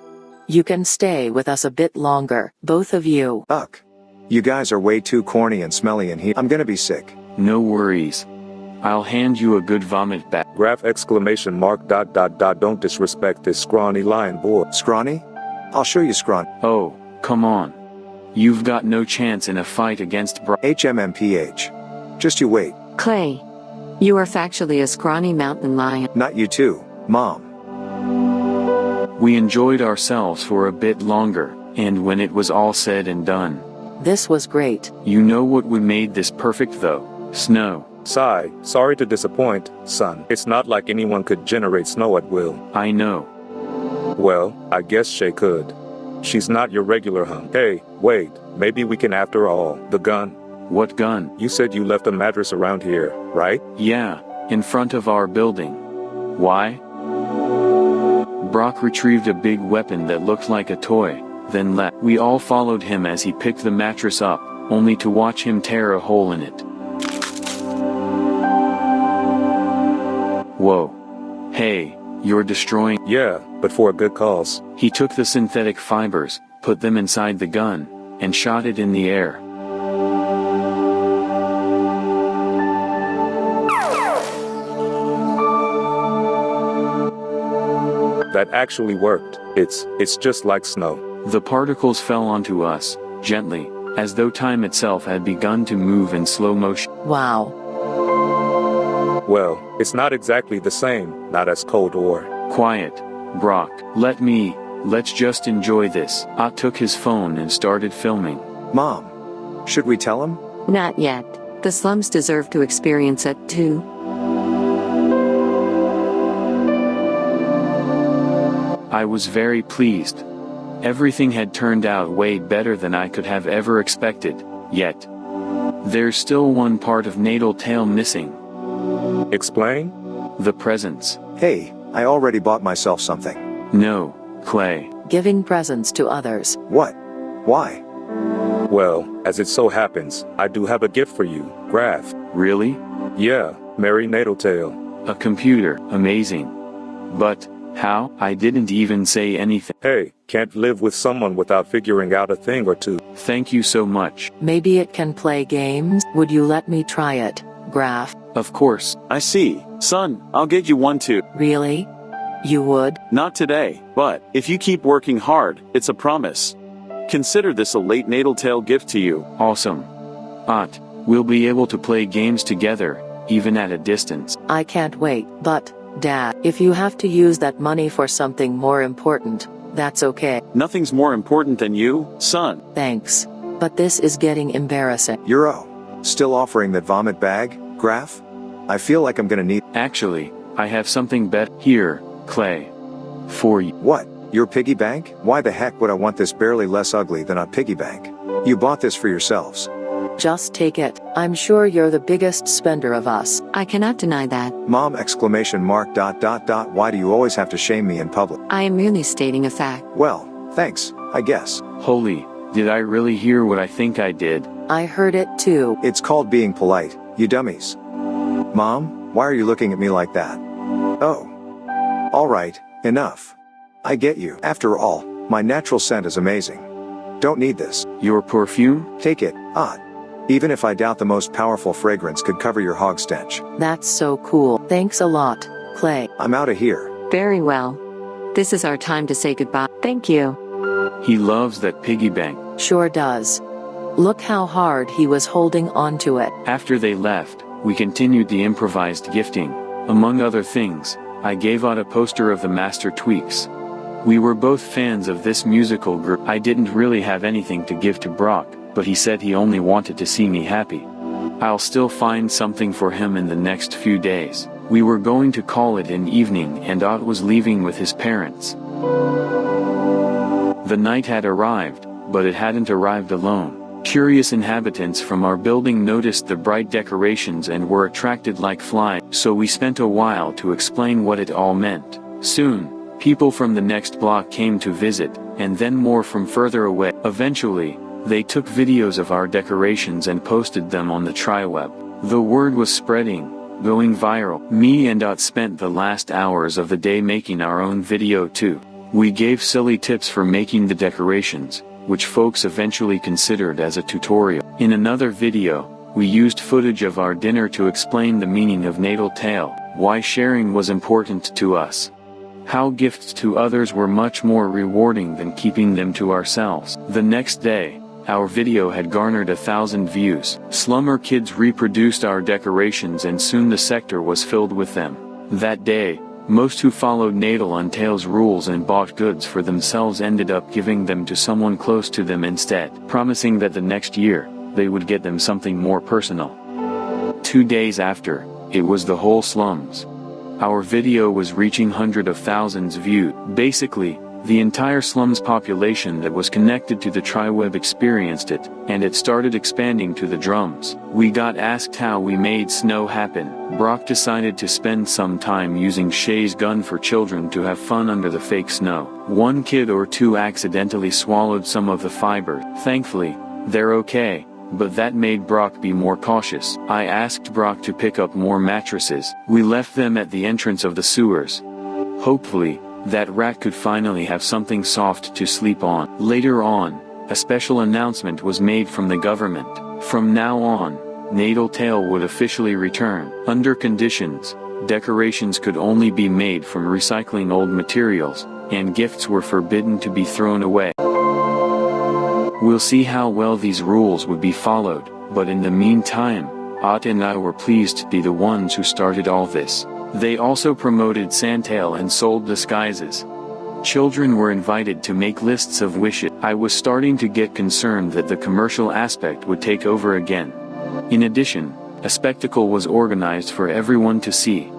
You can stay with us a bit longer, both of you. Ugh. You guys are way too corny and smelly in here. I'm gonna be sick. No worries. I'll hand you a good vomit back. Graph exclamation mark ... Don't disrespect this scrawny lion boy. Scrawny? I'll show you scrawny. Oh, come on. You've got no chance in a fight against BROK. HMMPH. Just you wait. Clay, you are factually a scrawny mountain lion. Not you too, Mom. We enjoyed ourselves for a bit longer, and when it was all said and done. This was great. You know what would made this perfect though? Snow. Sigh, sorry to disappoint, son. It's not like anyone could generate snow at will. I know. Well, I guess Shay could. She's not your regular hum. Hey, wait, maybe we can after all. The gun. What gun? You said you left a mattress around here, right? Yeah, in front of our building. Why? BROK retrieved a big weapon that looked like a toy, then left. We all followed him as he picked the mattress up, only to watch him tear a hole in it. Whoa. Hey, you're destroying. Yeah, but for a good cause. He took the synthetic fibers, put them inside the gun, and shot it in the air. That actually worked. It's just like snow. The particles fell onto us, gently, as though time itself had begun to move in slow motion. Wow. Well, it's not exactly the same, not as cold or... Quiet, BROK. Let's just enjoy this. I took his phone and started filming. Mom. Should we tell him? Not yet. The slums deserve to experience it too. I was very pleased. Everything had turned out way better than I could have ever expected, yet. There's still one part of Natal Tale missing. Explain? The presents. Hey, I already bought myself something. No, Clay. Giving presents to others. What? Why? Well, as it so happens, I do have a gift for you, Graph. Really? Yeah, Merry Natal Tale. A computer, amazing. But, how? I didn't even say anything. Hey, can't live with someone without figuring out a thing or two. Thank you so much. Maybe it can play games? Would you let me try it, Graph? Of course. I see. Son, I'll get you one too. Really? You would? Not today, but if you keep working hard, it's a promise. Consider this a late Natal Tale gift to you. Awesome. Aunt, we'll be able to play games together, even at a distance. I can't wait, but, Dad, if you have to use that money for something more important, that's okay. Nothing's more important than you, son. Thanks. But this is getting embarrassing. Euro. Still offering that vomit bag, Graph? I feel like I'm gonna need. Actually, I have something better. Here, Clay. For you. What? Your piggy bank? Why the heck would I want this barely less ugly than a piggy bank? You bought this for yourselves. Just take it. I'm sure you're the biggest spender of us. I cannot deny that. Mom! Exclamation mark. Why do you always have to shame me in public? I am merely stating a fact. Well, thanks, I guess. Holy, did I really hear what I think I did? I heard it too. It's called being polite, you dummies. Mom, why are you looking at me like that? Oh. Alright, enough. I get you. After all, my natural scent is amazing. Don't need this. Your perfume? Take it, even if I doubt the most powerful fragrance could cover your hog stench. That's so cool. Thanks a lot, Clay. I'm out of here. Very well. This is our time to say goodbye. Thank you. He loves that piggy bank. Sure does. Look how hard he was holding on to it. After they left, we continued the improvised gifting. Among other things, I gave out a poster of the Master Tweaks. We were both fans of this musical group. I didn't really have anything to give to Brock, but he said he only wanted to see me happy. I'll still find something for him in the next few days. We were going to call it an evening and Ott was leaving with his parents. The night had arrived, but it hadn't arrived alone. Curious inhabitants from our building noticed the bright decorations and were attracted like flies, so we spent a while to explain what it all meant. Soon, people from the next block came to visit, and then more from further away. Eventually, they took videos of our decorations and posted them on the triweb. The word was spreading, going viral. Me and Ott spent the last hours of the day making our own video too. We gave silly tips for making the decorations, which folks eventually considered as a tutorial. In another video, we used footage of our dinner to explain the meaning of Natal Tale, why sharing was important to us, how gifts to others were much more rewarding than keeping them to ourselves. The next day, our video had garnered 1,000 views. Slumber kids reproduced our decorations and soon the sector was filled with them. That day, most who followed Natal Tale's rules and bought goods for themselves ended up giving them to someone close to them instead, promising that the next year, they would get them something more personal. 2 days after, it was the whole slums. Our video was reaching hundreds of thousands viewed. Basically, the entire slums population that was connected to the triweb experienced it, and it started expanding to the drums. We got asked how we made snow happen. Brock decided to spend some time using Shay's gun for children to have fun under the fake snow. One kid or two accidentally swallowed some of the fiber. Thankfully, they're okay, but that made Brock be more cautious. I asked Brock to pick up more mattresses. We left them at the entrance of the sewers. Hopefully, that rat could finally have something soft to sleep on. Later on, a special announcement was made from the government. From now on, Natal Tale would officially return. Under conditions, decorations could only be made from recycling old materials, and gifts were forbidden to be thrown away. We'll see how well these rules would be followed, but in the meantime, Ott and I were pleased to be the ones who started all this. They also promoted Santail and sold disguises. Children were invited to make lists of wishes. I was starting to get concerned that the commercial aspect would take over again. In addition, a spectacle was organized for everyone to see.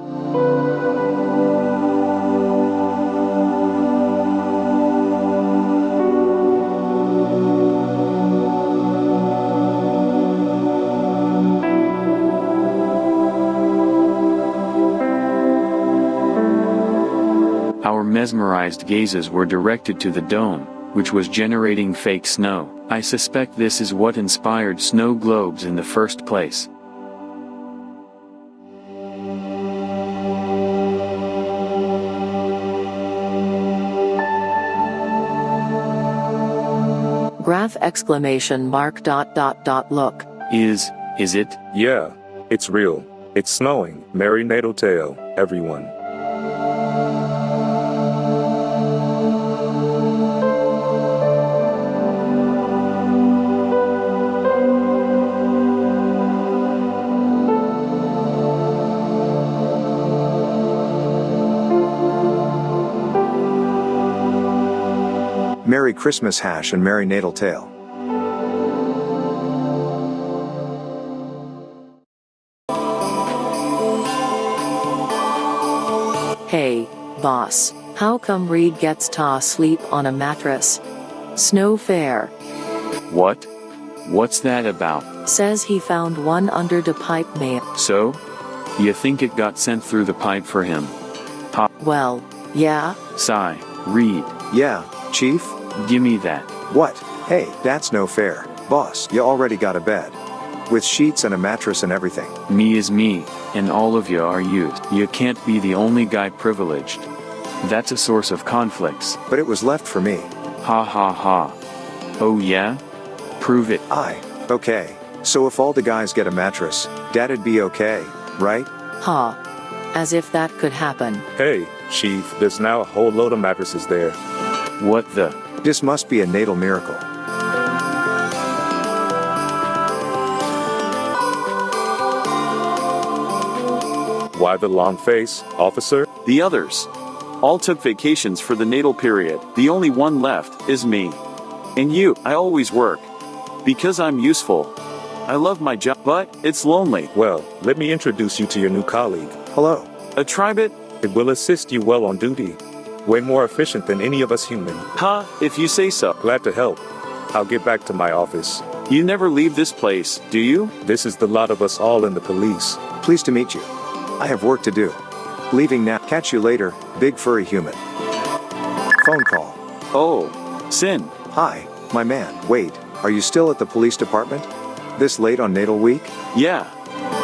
Our mesmerized gazes were directed to the dome, which was generating fake snow. I suspect this is what inspired snow globes in the first place. Graph exclamation mark. Look. Is it? Yeah, it's real. It's snowing. Merry Natal Tale, everyone. Merry Christmas hash and Merry Natal Tale. Hey, boss, how come Reed gets to sleep on a mattress? Snow fair. What? What's that about? Says he found one under the pipe mail. So? You think it got sent through the pipe for him? Ha. Well, yeah. Sigh. Reed. Yeah, Chief? Gimme that. What? Hey, that's no fair. Boss, you already got a bed. With sheets and a mattress and everything. Me is me, and all of you are used. You can't be the only guy privileged. That's a source of conflicts. But it was left for me. Ha ha ha. Oh yeah? Prove it. Okay. So if all the guys get a mattress, Dad'd be okay, right? Ha. As if that could happen. Hey, Chief, there's now a whole load of mattresses there. What the? This must be a natal miracle. Why the long face, officer? The others all took vacations for the natal period. The only one left is me. And you, I always work. Because I'm useful. I love my job, but it's lonely. Well, let me introduce you to your new colleague. Hello. A tribet? It will assist you well on duty. Way more efficient than any of us human. Ha, if you say so. Glad to help. I'll get back to my office. You never leave this place, do you? This is the lot of us all in the police. Pleased to meet you. I have work to do. Leaving now. Catch you later, big furry human. Phone call. Oh, Sin. Hi, my man. Wait, are you still at the police department? This late on Natal Week? Yeah.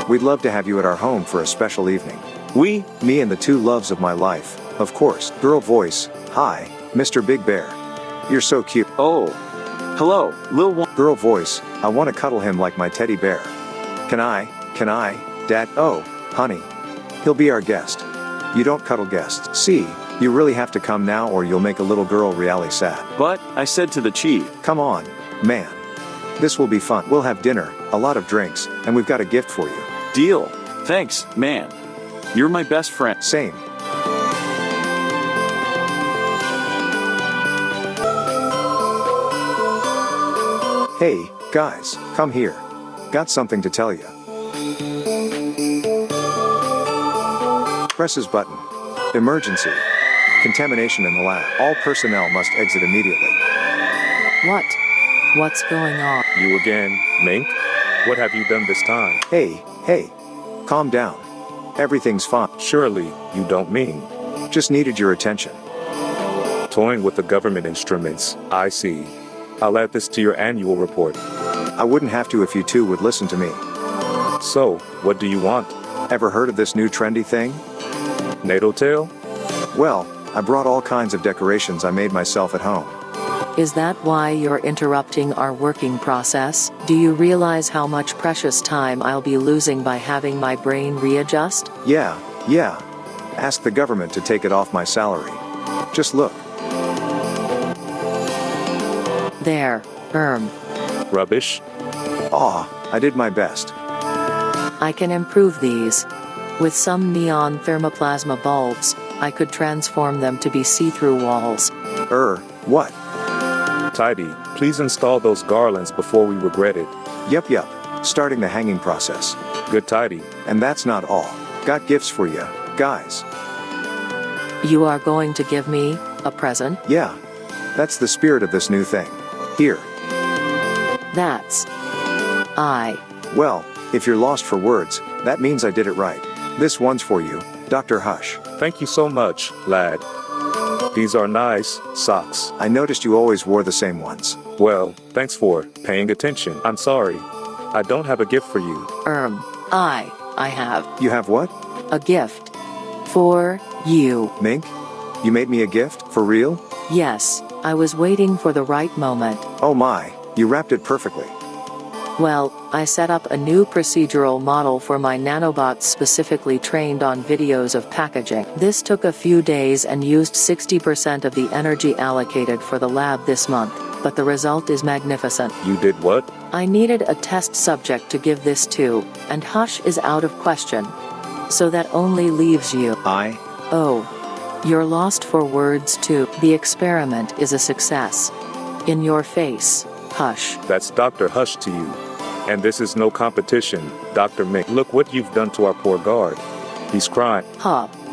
We'd love to have you at our home for a special evening. Me and the two loves of my life, of course. Girl voice. Hi, Mr. Big Bear. You're so cute. Oh. Hello, Lil One. Girl voice. I want to cuddle him like my teddy bear. Can I, Dad? Oh, honey. He'll be our guest. You don't cuddle guests. See, you really have to come now or you'll make a little girl really sad. But, I said to the chief. Come on, man. This will be fun. We'll have dinner, a lot of drinks, and we've got a gift for you. Deal. Thanks, man. You're my best friend. Same. Hey, guys, come here. Got something to tell you. Press his button. Emergency. Contamination in the lab. All personnel must exit immediately. What? What's going on? You again, Mink? What have you done this time? Hey. Calm down. Everything's fine. Surely, you don't mean. Just needed your attention. Toying with the government instruments, I see. I'll add this to your annual report. I wouldn't have to if you two would listen to me. So, what do you want? Ever heard of this new trendy thing? Natal tale? Well, I brought all kinds of decorations I made myself at home. Is that why you're interrupting our working process? Do you realize how much precious time I'll be losing by having my brain readjust? Yeah. Ask the government to take it off my salary. Just look. There. Rubbish? I did my best. I can improve these. With some neon thermoplasma bulbs, I could transform them to be see-through walls. What? Tidy, please install those garlands before we regret it. Yep. Starting the hanging process. Good tidy. And that's not all. Got gifts for you, guys. You are going to give me a present? Yeah. That's the spirit of this new thing. Here. That's... Well, if you're lost for words, that means I did it right. This one's for you, Dr. Hush. Thank you so much, lad. These are nice socks. I noticed you always wore the same ones. Well, thanks for paying attention. I'm sorry. I don't have a gift for you. I have. You have what? A gift. For you. Mink? You made me a gift? For real? Yes, I was waiting for the right moment. Oh my, you wrapped it perfectly. Well, I set up a new procedural model for my nanobots specifically trained on videos of packaging. This took a few days and used 60% of the energy allocated for the lab this month, but the result is magnificent. You did what? I needed a test subject to give this to, and Hush is out of question. So that only leaves you. Oh. You're lost for words too. The experiment is a success. In your face, Hush. That's Dr. Hush to you. And this is no competition, Dr. Mink. Look what you've done to our poor guard. He's crying.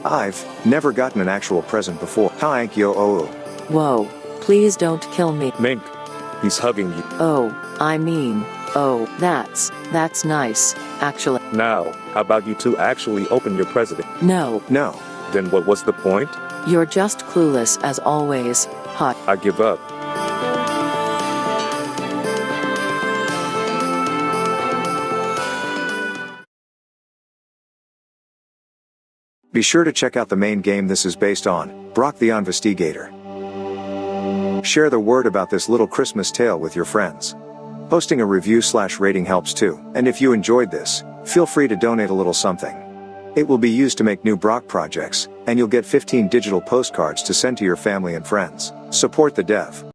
I've never gotten an actual present before. Thank you. Oh. Whoa, please don't kill me. Mink, he's hugging you. Oh, that's nice, actually. Now, how about you two actually open your present? No, No. Then what was the point? you're just clueless as always, hot. I give up. Be sure to check out the main game this is based on, BROK the Investigator. Share the word about this little Christmas tale with your friends. Posting a review/rating helps too, and if you enjoyed this, feel free to donate a little something. It will be used to make new BROK projects, and you'll get 15 digital postcards to send to your family and friends. Support the dev.